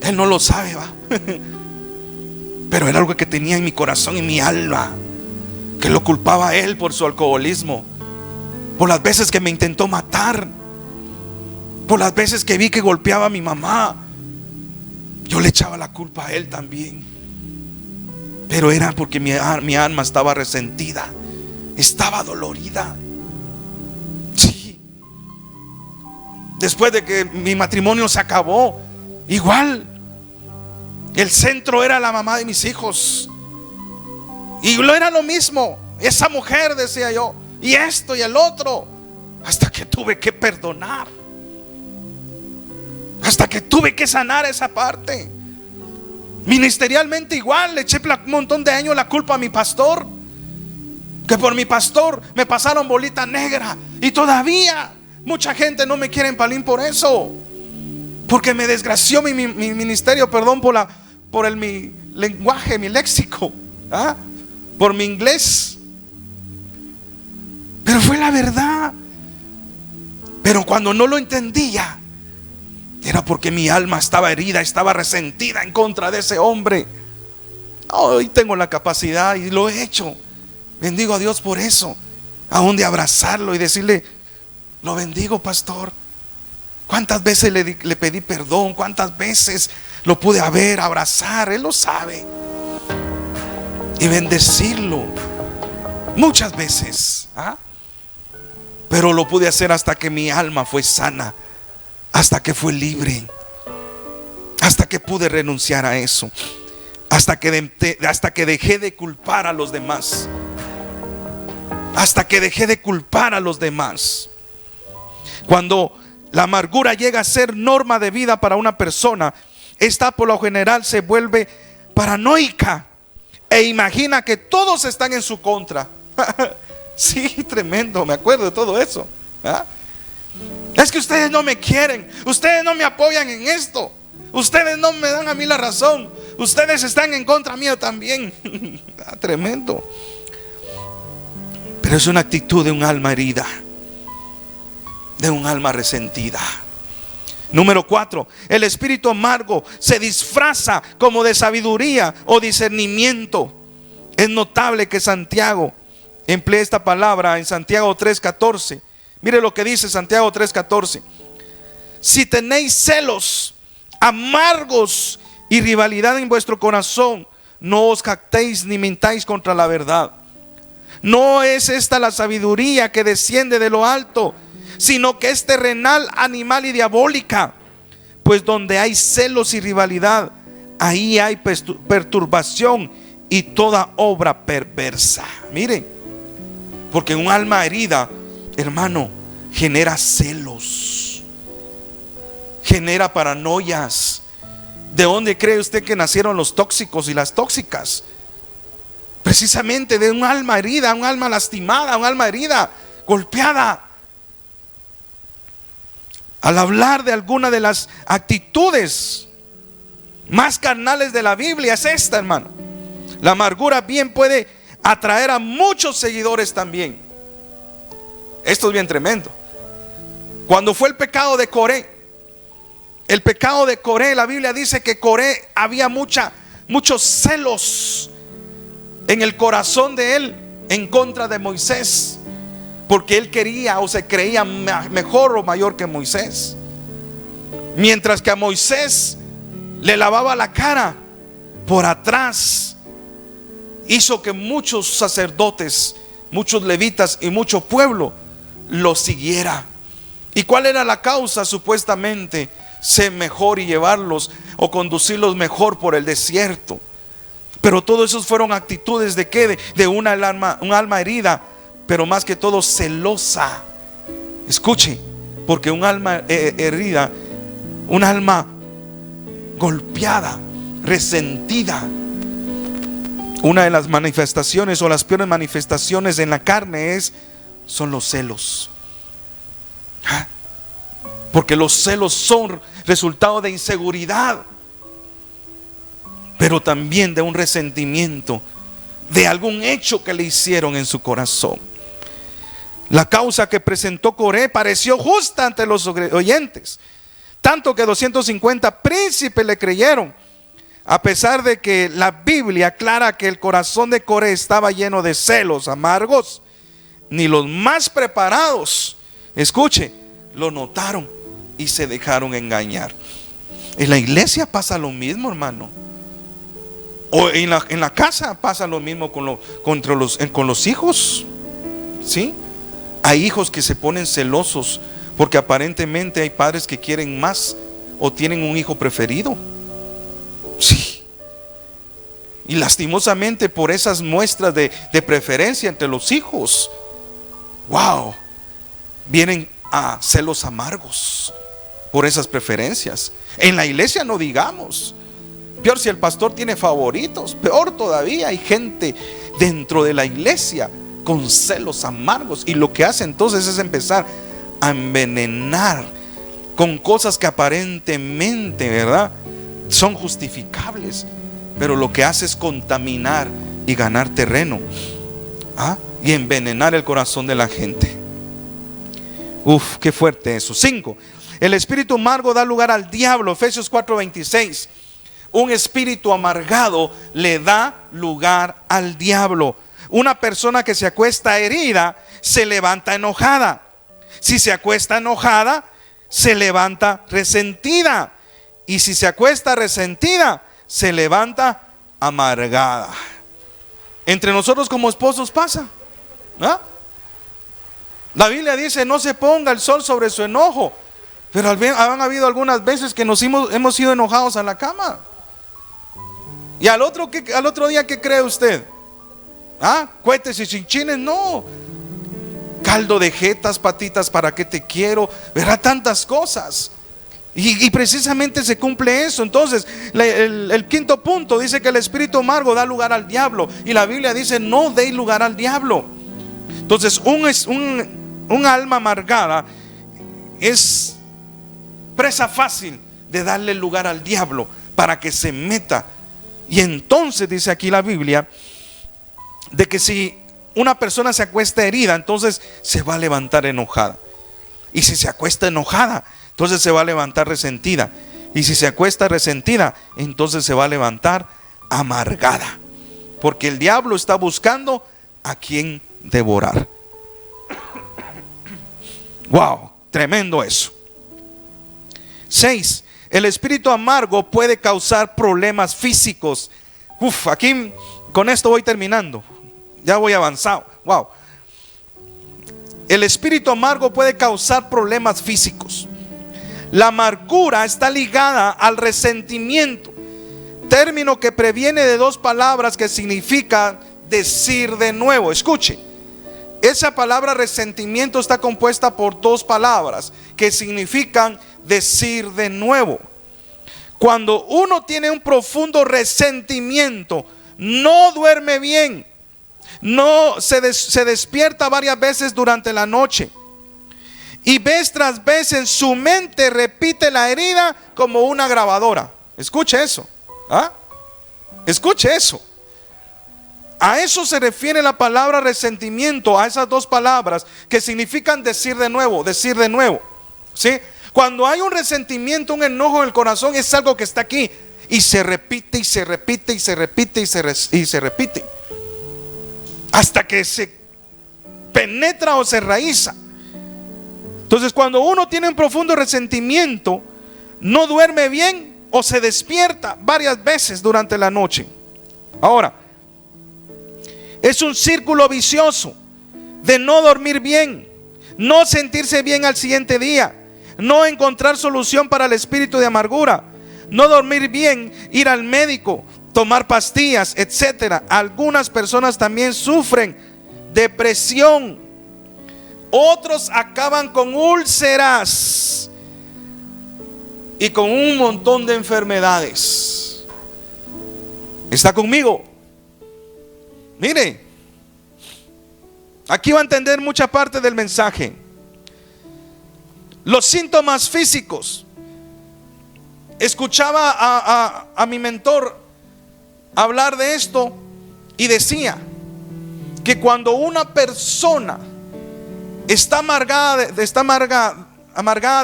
él no lo sabe, va. Pero era algo que tenía en mi corazón y mi alma, que lo culpaba a él por su alcoholismo, por las veces que me intentó matar, por las veces que vi que golpeaba a mi mamá. Yo le echaba la culpa a él también, pero era porque mi alma estaba resentida, estaba dolorida. Sí. Después de que mi matrimonio se acabó, igual el centro era la mamá de mis hijos, y lo era lo mismo, esa mujer, decía yo, y esto y el otro, hasta que tuve que perdonar, hasta que tuve que sanar esa parte. Ministerialmente igual, le eché un montón de años la culpa a mi pastor, que por mi pastor me pasaron bolita negra, y todavía mucha gente no me quiere en Palín por eso, porque me desgració mi ministerio, perdón por mi lenguaje, mi léxico, por mi inglés, pero fue la verdad. Pero cuando no lo entendía, era porque mi alma estaba herida, estaba resentida en contra de ese hombre. Hoy tengo la capacidad y lo he hecho Bendigo a Dios por eso. Aún de abrazarlo y decirle: lo bendigo, pastor. ¿Cuántas veces le pedí perdón? ¿Cuántas veces lo pude abrazar? Él lo sabe. Y bendecirlo muchas veces. Pero lo pude hacer hasta que mi alma fue sana, hasta que fue libre, hasta que pude renunciar a eso, hasta que dejé de culpar a los demás, hasta que dejé de culpar a los demás. Cuando la amargura llega a ser norma de vida para una persona, esta por lo general se vuelve paranoica e imagina que todos están en su contra. Sí, tremendo, me acuerdo de todo eso. Es que ustedes no me quieren, ustedes no me apoyan en esto, ustedes no me dan a mí la razón, ustedes están en contra mío también. Tremendo. Pero es una actitud de un alma herida, de un alma resentida. Número 4, el espíritu amargo se disfraza como de sabiduría o discernimiento. Es notable que Santiago emplea esta palabra en Santiago 3:14. Mire lo que dice Santiago 3:14. Si tenéis celos amargos y rivalidad en vuestro corazón, no os jactéis ni mintáis contra la verdad. No es esta la sabiduría que desciende de lo alto, sino que es terrenal, animal y diabólica. Pues donde hay celos y rivalidad, ahí hay perturbación y toda obra perversa. Miren, porque un alma herida, hermano, genera celos, genera paranoias. ¿De dónde cree usted que nacieron los tóxicos y las tóxicas? Precisamente de un alma herida, un alma lastimada, un alma herida, golpeada. Al hablar de alguna de las actitudes más carnales de la Biblia es esta, hermano. La amargura bien puede atraer a muchos seguidores también. Esto es bien tremendo. Cuando fue el pecado de Coré, la Biblia dice que Coré había muchos celos en el corazón de él en contra de Moisés, porque él quería o se creía mejor o mayor que Moisés. Mientras que a Moisés le lavaba la cara, por atrás hizo que muchos sacerdotes, muchos levitas y mucho pueblo lo siguiera. ¿Y cuál era la causa? Supuestamente ser mejor y llevarlos o conducirlos mejor por el desierto. Pero todo eso fueron actitudes de ¿qué? De un alma herida, pero más que todo celosa. Escuche, porque un alma herida, un alma golpeada, resentida, una de las manifestaciones o las peores manifestaciones en la carne son los celos. Porque los celos son resultado de inseguridad, pero también de un resentimiento de algún hecho que le hicieron en su corazón. La causa que presentó Coré pareció justa ante los oyentes, tanto que 250 príncipes le creyeron, a pesar de que la Biblia aclara que el corazón de Coré estaba lleno de celos amargos. Ni los más preparados, escuche, lo notaron y se dejaron engañar. En la iglesia pasa lo mismo, hermano. O en la casa pasa lo mismo con los hijos. ¿Sí? Hay hijos que se ponen celosos porque aparentemente hay padres que quieren más o tienen un hijo preferido. Sí. Y lastimosamente por esas muestras de preferencia entre los hijos, wow, vienen a celos amargos por esas preferencias. En la iglesia no digamos. Peor si el pastor tiene favoritos, peor todavía, hay gente dentro de la iglesia con celos amargos. Y lo que hace entonces es empezar a envenenar con cosas que aparentemente, ¿verdad?, son justificables, pero lo que hace es contaminar y ganar terreno, y envenenar el corazón de la gente. Uf, qué fuerte eso. 5. El espíritu amargo da lugar al diablo. Efesios 4:26. Un espíritu amargado le da lugar al diablo. Una persona que se acuesta herida se levanta enojada. Si se acuesta enojada, se levanta resentida. Y si se acuesta resentida, se levanta amargada. Entre nosotros como esposos pasa, ¿ah? La Biblia dice: no se ponga el sol sobre su enojo. Pero han habido algunas veces que hemos sido enojados a la cama. Y al otro día, ¿qué cree usted? ¿Ah? Cohetes y chinchines, no. Caldo de jetas, patitas, ¿para qué te quiero? Verá tantas cosas. Y precisamente se cumple eso. Entonces el quinto punto dice que el espíritu amargo da lugar al diablo. Y la Biblia dice: no deis lugar al diablo. Entonces un alma amargada es presa fácil de darle lugar al diablo para que se meta. Y entonces dice aquí la Biblia de que si una persona se acuesta herida, entonces se va a levantar enojada. Y si se acuesta enojada, entonces se va a levantar resentida. Y si se acuesta resentida, entonces se va a levantar amargada. Porque el diablo está buscando a quien devorar. Wow, tremendo eso. 6. El espíritu amargo puede causar problemas físicos. Aquí con esto voy terminando. Ya voy avanzado. Wow. El espíritu amargo puede causar problemas físicos. La amargura está ligada al resentimiento, término que previene de dos palabras que significa decir de nuevo. Escuche, esa palabra resentimiento está compuesta por dos palabras que significan decir de nuevo. Cuando uno tiene un profundo resentimiento, no duerme bien, no se despierta varias veces durante la noche, y vez tras vez en su mente repite la herida como una grabadora. Escuche eso, ¿ah? Escuche eso. A eso se refiere la palabra resentimiento, a esas dos palabras que significan decir de nuevo, ¿sí? Cuando hay un resentimiento, un enojo en el corazón, es algo que está aquí y se repite y se repite y se repite y se repite hasta que se penetra o se raíza. Entonces, cuando uno tiene un profundo resentimiento, no duerme bien o se despierta varias veces durante la noche. Ahora, es un círculo vicioso de no dormir bien, no sentirse bien al siguiente día, no encontrar solución para el espíritu de amargura, no dormir bien, ir al médico, tomar pastillas, etcétera. Algunas personas también sufren depresión. Otros acaban con úlceras y con un montón de enfermedades. ¿Está conmigo? Mire, aquí va a entender mucha parte del mensaje. Los síntomas físicos. Escuchaba a mi mentor hablar de esto y decía que cuando una persona está amargada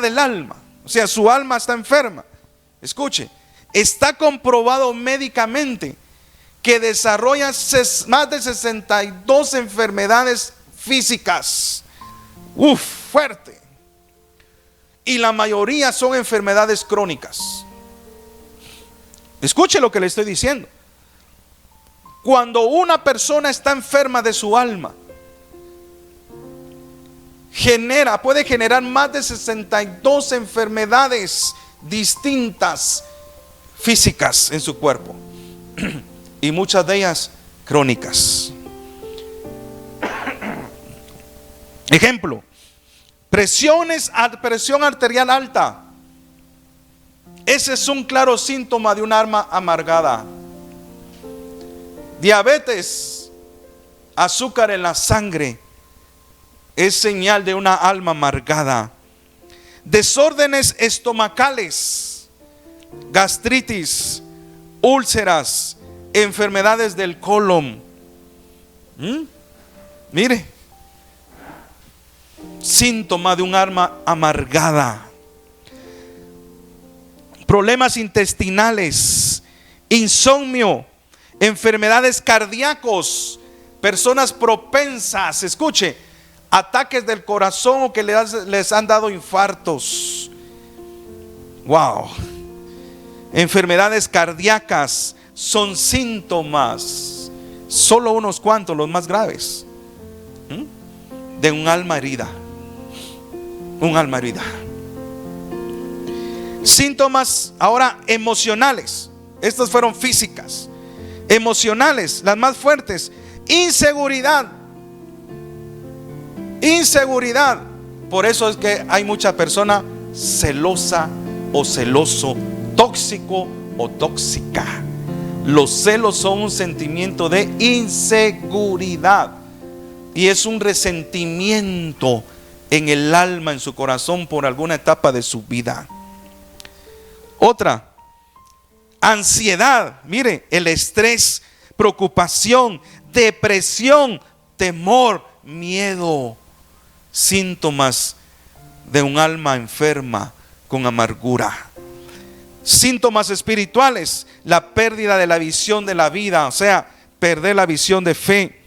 del alma, o sea, su alma está enferma, escuche, está comprobado médicamente que desarrolla más de 62 enfermedades físicas. Fuerte. Y la mayoría son enfermedades crónicas. Escuche lo que le estoy diciendo. Cuando una persona está enferma de su alma, puede generar más de 62 enfermedades distintas físicas en su cuerpo, y muchas de ellas crónicas. Ejemplo: presión arterial alta. Ese es un claro síntoma de un alma amargada. Diabetes, azúcar en la sangre, es señal de una alma amargada. Desórdenes estomacales, gastritis, úlceras, enfermedades del colon. Mire, síntoma de un alma amargada. Problemas intestinales, insomnio, enfermedades cardíacos, personas propensas, escuche, ataques del corazón o que les han dado infartos. Wow. Enfermedades cardíacas son síntomas, solo unos cuantos, los más graves, de un alma herida. Un alma herida. Síntomas ahora emocionales. Estas fueron físicas. Emocionales, las más fuertes. Inseguridad. Inseguridad. Por eso es que hay mucha persona celosa o celoso, tóxico o tóxica. Los celos son un sentimiento de inseguridad y es un resentimiento en el alma, en su corazón, por alguna etapa de su vida. Otra, ansiedad. Mire, el estrés, preocupación, depresión, temor, miedo. Síntomas de un alma enferma con amargura. Síntomas espirituales, la pérdida de la visión de la vida, o sea, perder la visión de fe,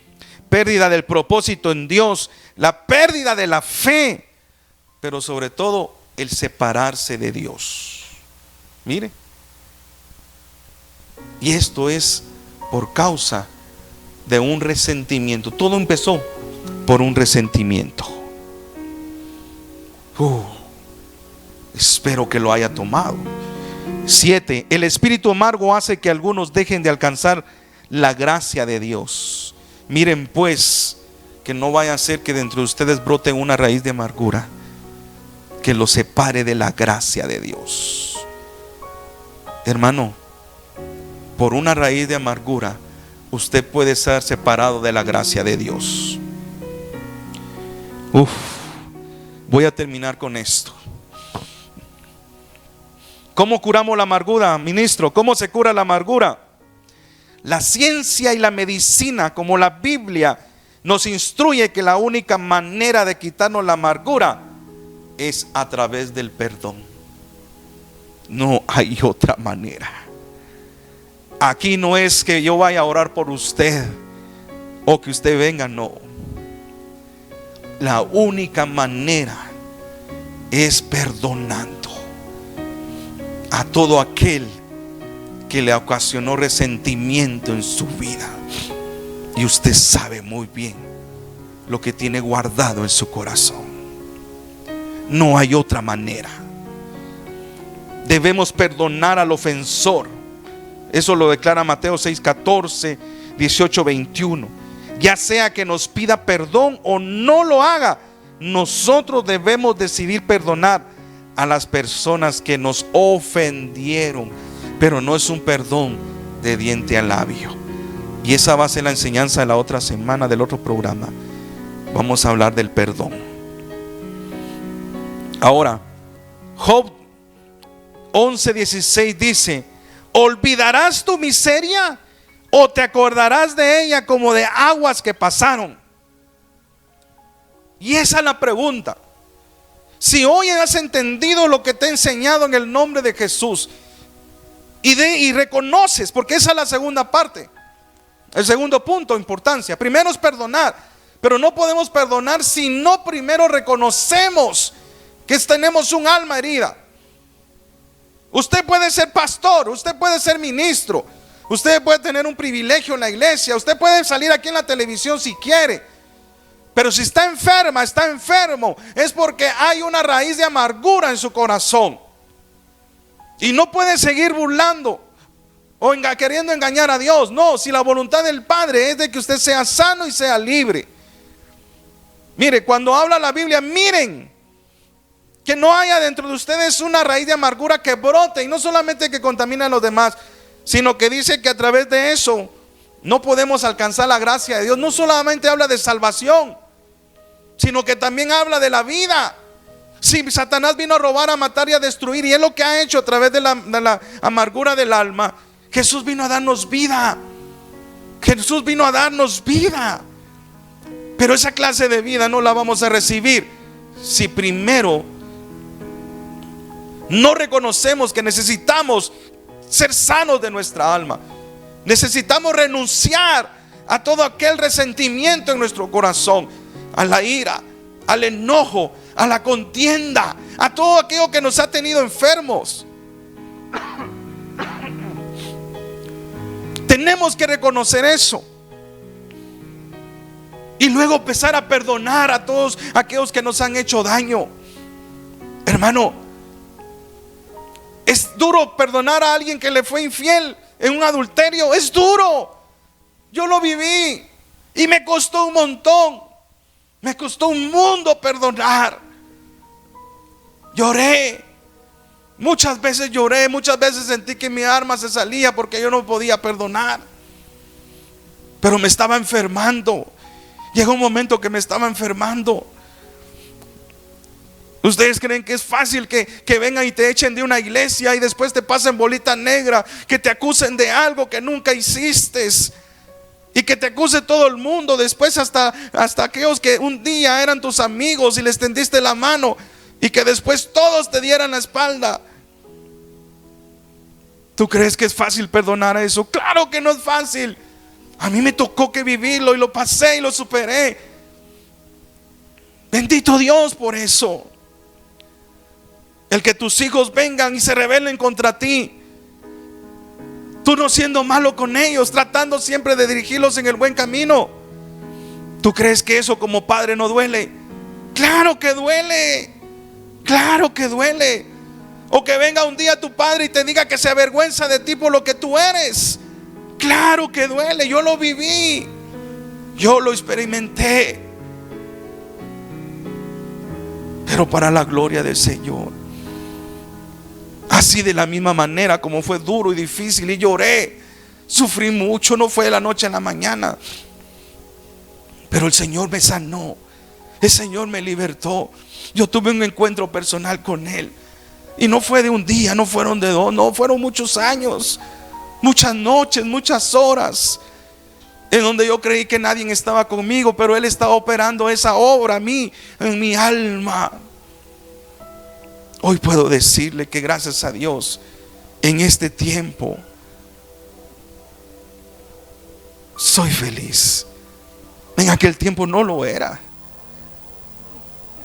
pérdida del propósito en Dios, la pérdida de la fe, pero sobre todo el separarse de Dios. Mire, y esto es por causa de un resentimiento. Todo empezó por un resentimiento. Espero que lo haya tomado. 7. El espíritu amargo hace que algunos dejen de alcanzar la gracia de Dios. Miren pues, que no vaya a ser que dentro de ustedes brote una raíz de amargura que los separe de la gracia de Dios. Hermano, por una raíz de amargura usted puede ser separado de la gracia de Dios. Voy a terminar con esto. ¿Cómo curamos la amargura, ministro? ¿Cómo se cura la amargura? La ciencia y la medicina, como la Biblia, nos instruye que la única manera de quitarnos la amargura es a través del perdón. No hay otra manera. Aquí no es que yo vaya a orar por usted o que usted venga, no. La única manera es perdonando a todo aquel que le ocasionó resentimiento en su vida. Y usted sabe muy bien lo que tiene guardado en su corazón. No hay otra manera. Debemos perdonar al ofensor. Eso lo declara Mateo 6:14, 18, 21. Ya sea que nos pida perdón o no lo haga, nosotros debemos decidir perdonar a las personas que nos ofendieron. Pero no es un perdón de diente a labio. Y esa va a ser la enseñanza de la otra semana, del otro programa. Vamos a hablar del perdón. Ahora, Job 11:16 dice: ¿olvidarás tu miseria o te acordarás de ella como de aguas que pasaron? Y esa es la pregunta. Si hoy has entendido lo que te he enseñado en el nombre de Jesús y reconoces, porque esa es la segunda parte, el segundo punto de importancia. Primero es perdonar, pero no podemos perdonar si no primero reconocemos que tenemos un alma herida. Usted puede ser pastor, usted puede ser ministro, usted puede tener un privilegio en la iglesia, usted puede salir aquí en la televisión si quiere. Pero si está enferma, está enfermo, es porque hay una raíz de amargura en su corazón. Y no puede seguir burlando o queriendo engañar a Dios. No, si la voluntad del Padre es de que usted sea sano y sea libre. Mire, cuando habla la Biblia, miren que no haya dentro de ustedes una raíz de amargura que brote, y no solamente que contamine a los demás, sino que dice que a través de eso no podemos alcanzar la gracia de Dios. No solamente habla de salvación, sino que también habla de la vida. Si Satanás vino a robar, a matar y a destruir, y es lo que ha hecho a través de la amargura del alma, Jesús vino a darnos vida. Jesús vino a darnos vida. Pero esa clase de vida no la vamos a recibir si primero no reconocemos que necesitamos ser sanos de nuestra alma. Necesitamos renunciar a todo aquel resentimiento en nuestro corazón, a la ira, al enojo, a la contienda, a todo aquello que nos ha tenido enfermos. Tenemos que reconocer eso y luego empezar a perdonar a todos aquellos que nos han hecho daño. Hermano, es duro perdonar a alguien que le fue infiel en un adulterio. Es duro. Yo lo viví y me costó un montón. Me costó un mundo perdonar. Lloré. Muchas veces lloré, muchas veces sentí que mi alma se salía porque yo no podía perdonar. Pero me estaba enfermando. Llegó un momento que me estaba enfermando. ¿Ustedes creen que es fácil que vengan y te echen de una iglesia y después te pasen bolita negra, que te acusen de algo que nunca hiciste y que te acuse todo el mundo? Después hasta aquellos que un día eran tus amigos y les tendiste la mano y que después todos te dieran la espalda. ¿Tú crees que es fácil perdonar eso? Claro que no es fácil. A mí me tocó que vivirlo y lo pasé y lo superé. Bendito Dios por eso. El que tus hijos vengan y se rebelen contra ti, tú no siendo malo con ellos, tratando siempre de dirigirlos en el buen camino. ¿Tú crees que eso como padre no duele? Claro que duele. Claro que duele. O que venga un día tu padre y te diga que se avergüenza de ti por lo que tú eres. Claro que duele. Yo lo viví. Yo lo experimenté. Pero para la gloria del Señor. Así de la misma manera como fue duro y difícil y lloré, sufrí mucho, no fue de la noche a la mañana, pero el Señor me sanó, el Señor me libertó. Yo tuve un encuentro personal con Él y no fue de un día, no fueron de dos, no, fueron muchos años, muchas noches, muchas horas en donde yo creí que nadie estaba conmigo, pero Él estaba operando esa obra a mí, en mi alma. Hoy puedo decirle que gracias a Dios, en este tiempo, soy feliz. En aquel tiempo no lo era.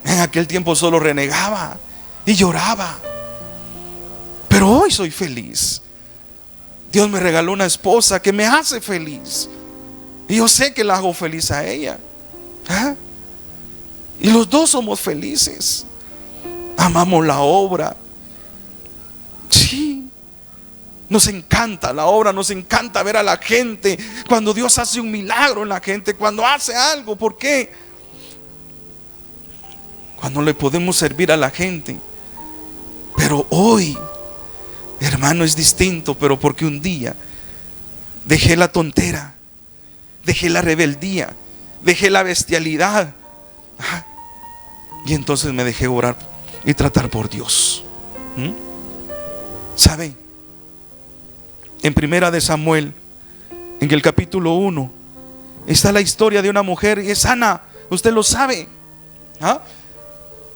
En aquel tiempo solo renegaba y lloraba. Pero hoy soy feliz. Dios me regaló una esposa que me hace feliz. Y yo sé que la hago feliz a ella. Y los dos somos felices. Amamos la obra. Sí, nos encanta la obra, nos encanta ver a la gente. Cuando Dios hace un milagro en la gente, cuando hace algo, ¿por qué? Cuando le podemos servir a la gente. Pero hoy, hermano, es distinto, pero porque un día dejé la tontera, dejé la rebeldía, dejé la bestialidad, y entonces me dejé orar y tratar por Dios. ¿Sabe? En Primera de Samuel, en el capítulo 1, está la historia de una mujer y es Ana. Usted lo sabe.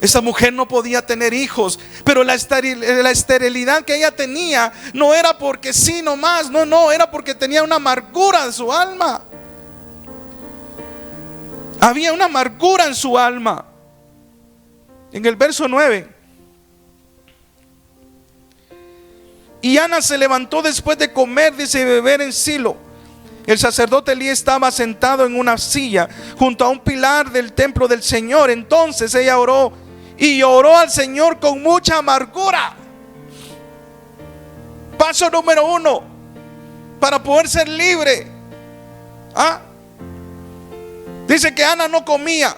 Esa mujer no podía tener hijos, pero la esterilidad que ella tenía no era porque sí nomás, no, era porque tenía una amargura en su alma. Había una amargura en su alma. En el verso 9, y Ana se levantó después de comer, dice, y beber en Silo. El sacerdote Elí estaba sentado en una silla junto a un pilar del templo del Señor. Entonces ella oró y lloró al Señor con mucha amargura. Paso número 1 para poder ser libre. Dice que Ana no comía.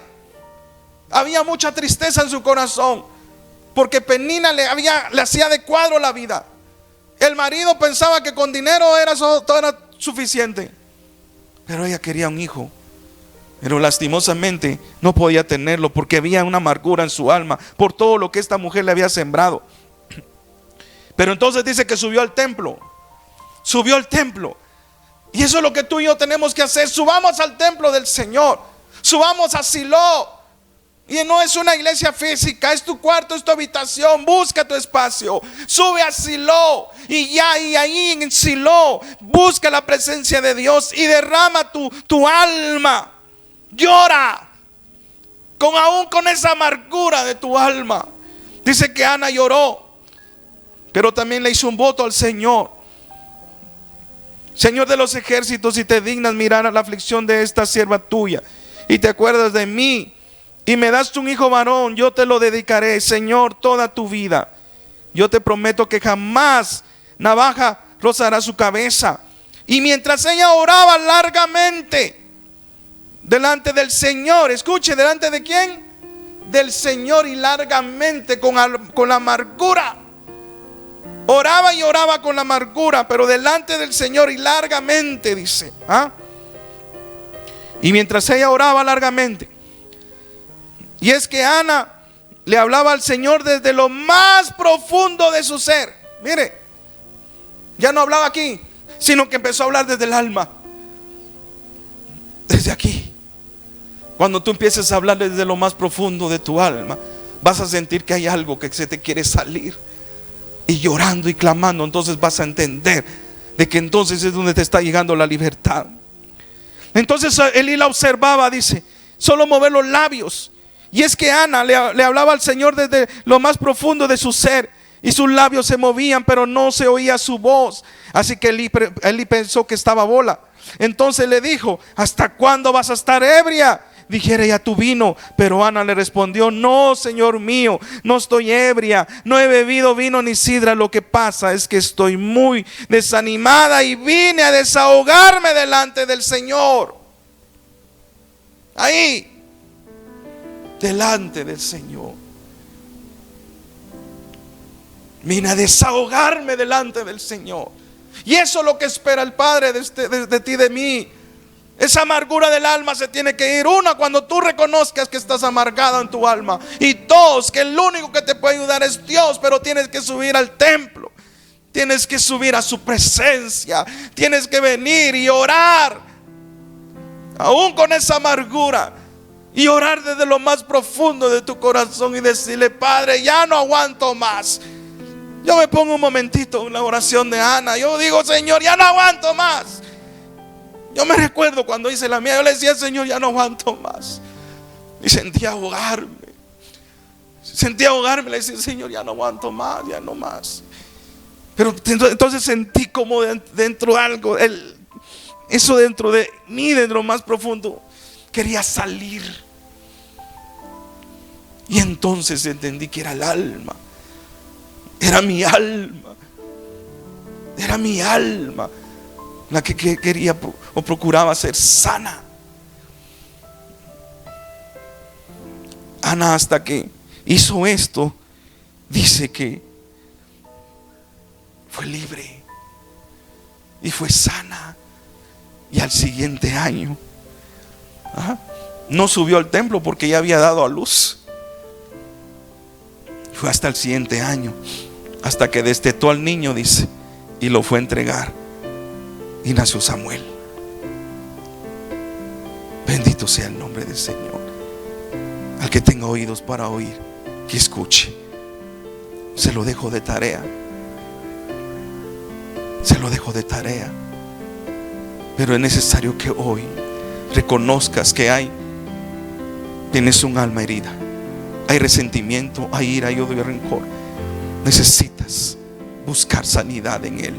Había mucha tristeza en su corazón porque Penina le hacía de cuadro la vida. El marido pensaba que con dinero todo era suficiente, pero ella quería un hijo, pero lastimosamente no podía tenerlo porque había una amargura en su alma por todo lo que esta mujer le había sembrado. Pero entonces dice que subió al templo, y eso es lo que tú y yo tenemos que hacer. Subamos al templo del Señor, subamos a Silo. Y no es una iglesia física, es tu cuarto, es tu habitación. Busca tu espacio, sube a Silo y ahí en Silo busca la presencia de Dios y derrama tu alma. Llora aún con esa amargura de tu alma. Dice que Ana lloró, pero también le hizo un voto al Señor. Señor de los ejércitos, si te dignas mirar a la aflicción de esta sierva tuya y te acuerdas de mí y me das un hijo varón, yo te lo dedicaré, Señor, toda tu vida. Yo te prometo que jamás navaja rozará su cabeza. Y mientras ella oraba largamente delante del Señor, escuche, ¿delante de quién? Del Señor, y largamente con la amargura. Oraba y oraba con la amargura, pero delante del Señor y largamente, dice. Y mientras ella oraba largamente, y es que Ana le hablaba al Señor desde lo más profundo de su ser. Mire, ya no hablaba aquí, sino que empezó a hablar desde el alma. Desde aquí. Cuando tú empieces a hablar desde lo más profundo de tu alma, vas a sentir que hay algo que se te quiere salir. Y llorando y clamando, entonces vas a entender de que entonces es donde te está llegando la libertad. Entonces Elí la observaba, dice, solo mover los labios. Y es que Ana le hablaba al Señor desde lo más profundo de su ser, y sus labios se movían, pero no se oía su voz. Así que Elí pensó que estaba bola. Entonces le dijo: ¿hasta cuándo vas a estar ebria? Dijera ya tu vino. Pero Ana le respondió: no, Señor mío, no estoy ebria, no he bebido vino ni sidra. Lo que pasa es que estoy muy desanimada y vine a desahogarme delante del Señor. Ahí, delante del Señor, vine a desahogarme delante del Señor. Y eso es lo que espera el Padre de ti, de mí. Esa amargura del alma se tiene que ir. Una, cuando tú reconozcas que estás amargado en tu alma. Y dos, que el único que te puede ayudar es Dios. Pero tienes que subir al templo, tienes que subir a su presencia, tienes que venir y orar aún con esa amargura, y orar desde lo más profundo de tu corazón y decirle: Padre, ya no aguanto más. Yo me pongo un momentito en la oración de Ana. Yo digo: Señor, ya no aguanto más. Yo me recuerdo cuando hice la mía, yo le decía: Señor, ya no aguanto más. Y sentía ahogarme. Le decía: Señor, ya no aguanto más, ya no más. Pero entonces sentí como dentro algo, eso dentro de mí, dentro lo más profundo, quería salir. Y entonces entendí que era el alma. Era mi alma. Era mi alma la que quería o procuraba ser sana. Ana, hasta que hizo esto, dice que fue libre y fue sana. Y al siguiente año no subió al templo porque ya había dado a luz. Fue hasta el siguiente año, hasta que destetó al niño, dice, y lo fue a entregar, y nació Samuel. Bendito sea el nombre del Señor. Al que tenga oídos para oír, que escuche. Se lo dejo de tarea. Se lo dejo de tarea. Pero es necesario que hoy reconozcas que tienes un alma herida. Hay resentimiento, hay ira, hay odio y rencor. Necesitas buscar sanidad en Él.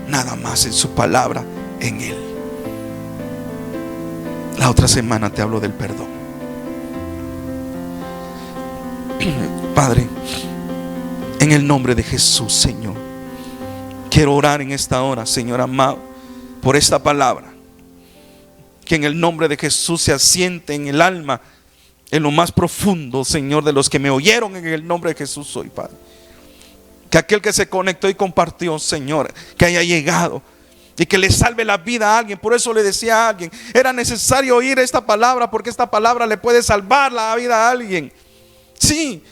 Nada más en su palabra, en Él. La otra semana te hablo del perdón. Padre, en el nombre de Jesús, Señor, quiero orar en esta hora, Señor amado, por esta palabra. Que en el nombre de Jesús se asiente en el alma, en lo más profundo, Señor, de los que me oyeron. En el nombre de Jesús soy, Padre. Que aquel que se conectó y compartió, Señor, que haya llegado y que le salve la vida a alguien. Por eso le decía a alguien: era necesario oír esta palabra, porque esta palabra le puede salvar la vida a alguien. Sí,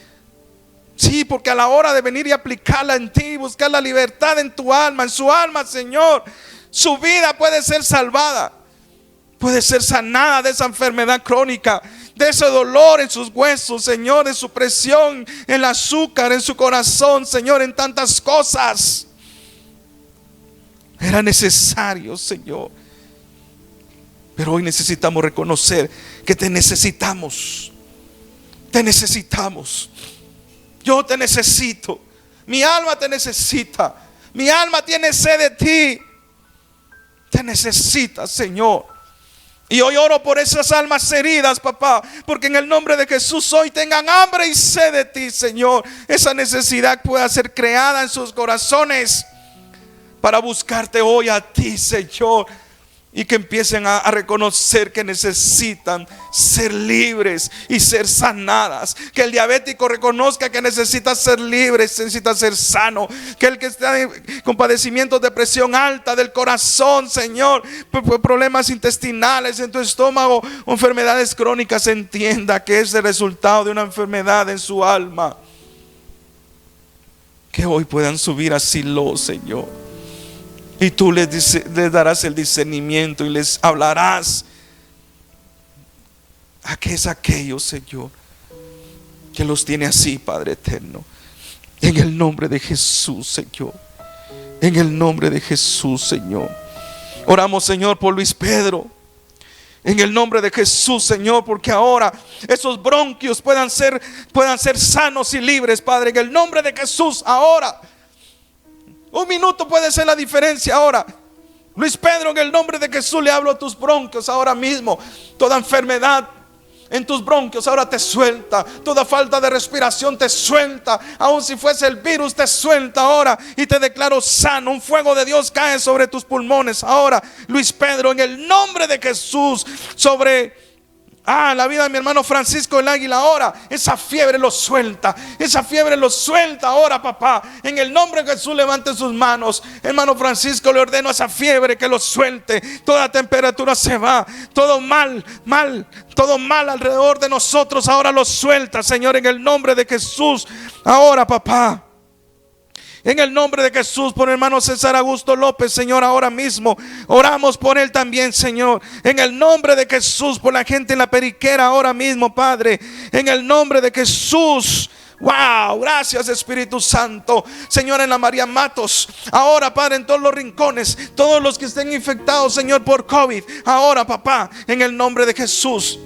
porque a la hora de venir y aplicarla en ti, buscar la libertad en tu alma, en su alma, Señor, su vida puede ser salvada, puede ser sanada de esa enfermedad crónica, de ese dolor en sus huesos, Señor, de su presión, el azúcar en su corazón, Señor, en tantas cosas. Era necesario, Señor. Pero hoy necesitamos reconocer que te necesitamos. Te necesitamos. Yo te necesito. Mi alma te necesita. Mi alma tiene sed de ti. Te necesita, Señor. Y hoy oro por esas almas heridas, papá, porque en el nombre de Jesús hoy tengan hambre y sed de ti, Señor. Esa necesidad pueda ser creada en sus corazones para buscarte hoy a ti, Señor. Y que empiecen a reconocer que necesitan ser libres y ser sanadas. Que el diabético reconozca que necesita ser libre, necesita ser sano. Que el que está con padecimientos de presión alta del corazón, Señor, problemas intestinales en tu estómago o enfermedades crónicas, entienda que es el resultado de una enfermedad en su alma. Que hoy puedan subir a Silo, Señor. Y tú les darás el discernimiento y les hablarás a qué es aquello, Señor, que los tiene así, Padre eterno. En el nombre de Jesús, Señor. En el nombre de Jesús, Señor. Oramos, Señor, por Luis Pedro. En el nombre de Jesús, Señor, porque ahora esos bronquios puedan ser sanos y libres, Padre. En el nombre de Jesús, ahora. Un minuto puede ser la diferencia ahora. Luis Pedro, en el nombre de Jesús le hablo a tus bronquios ahora mismo. Toda enfermedad en tus bronquios ahora te suelta. Toda falta de respiración te suelta. Aun si fuese el virus te suelta ahora. Y te declaro sano. Un fuego de Dios cae sobre tus pulmones ahora, Luis Pedro, en el nombre de Jesús. Sobre la vida de mi hermano Francisco el Águila ahora. Esa fiebre lo suelta. Esa fiebre lo suelta ahora, papá. En el nombre de Jesús levante sus manos. Hermano Francisco, le ordeno a esa fiebre que lo suelte. Toda temperatura se va. Todo mal alrededor de nosotros ahora lo suelta, Señor, en el nombre de Jesús. Ahora, papá. En el nombre de Jesús, por el hermano César Augusto López, Señor, ahora mismo oramos por él también, Señor. En el nombre de Jesús, por la gente en la periquera ahora mismo, Padre. En el nombre de Jesús. Wow, gracias Espíritu Santo. Señor, en la María Matos, ahora, Padre, en todos los rincones, todos los que estén infectados, Señor, por COVID, ahora, papá, en el nombre de Jesús.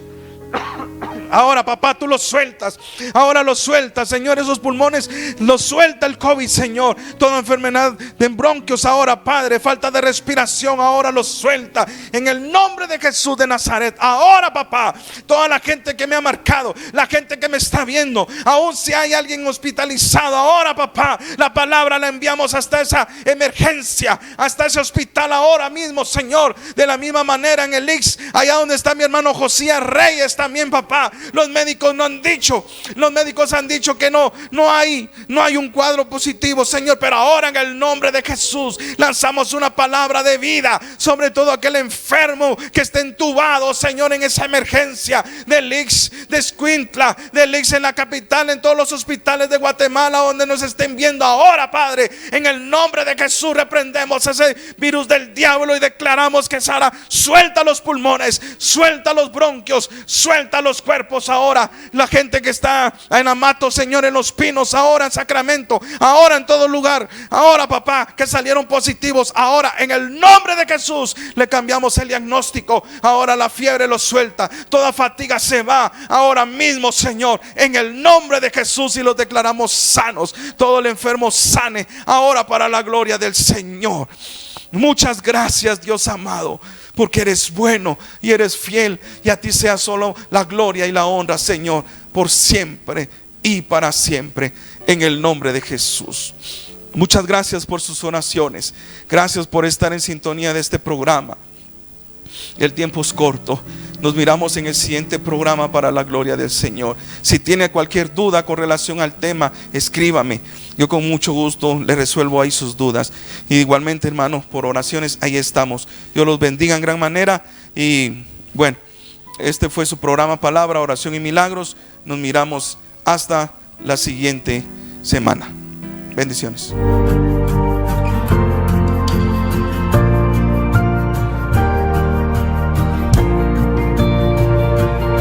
Ahora, papá, tú los sueltas. Ahora los sueltas, Señor. Esos pulmones los suelta el COVID, Señor. Toda enfermedad de bronquios ahora, Padre, falta de respiración, ahora los suelta en el nombre de Jesús de Nazaret. Ahora, papá, toda la gente que me ha marcado, la gente que me está viendo, aún si hay alguien hospitalizado, ahora, papá, la palabra la enviamos hasta esa emergencia, hasta ese hospital ahora mismo, Señor. De la misma manera en el IX, allá donde está mi hermano Josías Reyes también, papá. Los médicos han dicho que no hay un cuadro positivo, Señor. Pero ahora en el nombre de Jesús lanzamos una palabra de vida sobre todo aquel enfermo que esté entubado, Señor, en esa emergencia del IX de Escuintla, del IX en la capital, en todos los hospitales de Guatemala donde nos estén viendo ahora, Padre. En el nombre de Jesús reprendemos ese virus del diablo y declaramos que Sara suelta los pulmones, suelta los bronquios, suelta los cuerpos ahora. La gente que está en Amato, Señor, en Los Pinos, ahora en Sacramento, ahora en todo lugar, ahora, papá, que salieron positivos, ahora en el nombre de Jesús le cambiamos el diagnóstico. Ahora la fiebre lo suelta, toda fatiga se va ahora mismo, Señor, en el nombre de Jesús, y los declaramos sanos. Todo el enfermo sane ahora para la gloria del Señor. Muchas gracias, Dios amado, porque eres bueno y eres fiel, y a ti sea solo la gloria y la honra, Señor, por siempre y para siempre, en el nombre de Jesús. Muchas gracias por sus oraciones. Gracias por estar en sintonía de este programa. El tiempo es corto. Nos miramos en el siguiente programa para la gloria del Señor. Si tiene cualquier duda con relación al tema, escríbame. Yo con mucho gusto le resuelvo ahí sus dudas. Y igualmente, hermanos, por oraciones, ahí estamos. Dios los bendiga en gran manera. Y bueno, este fue su programa Palabra, Oración y Milagros. Nos miramos hasta la siguiente semana. Bendiciones.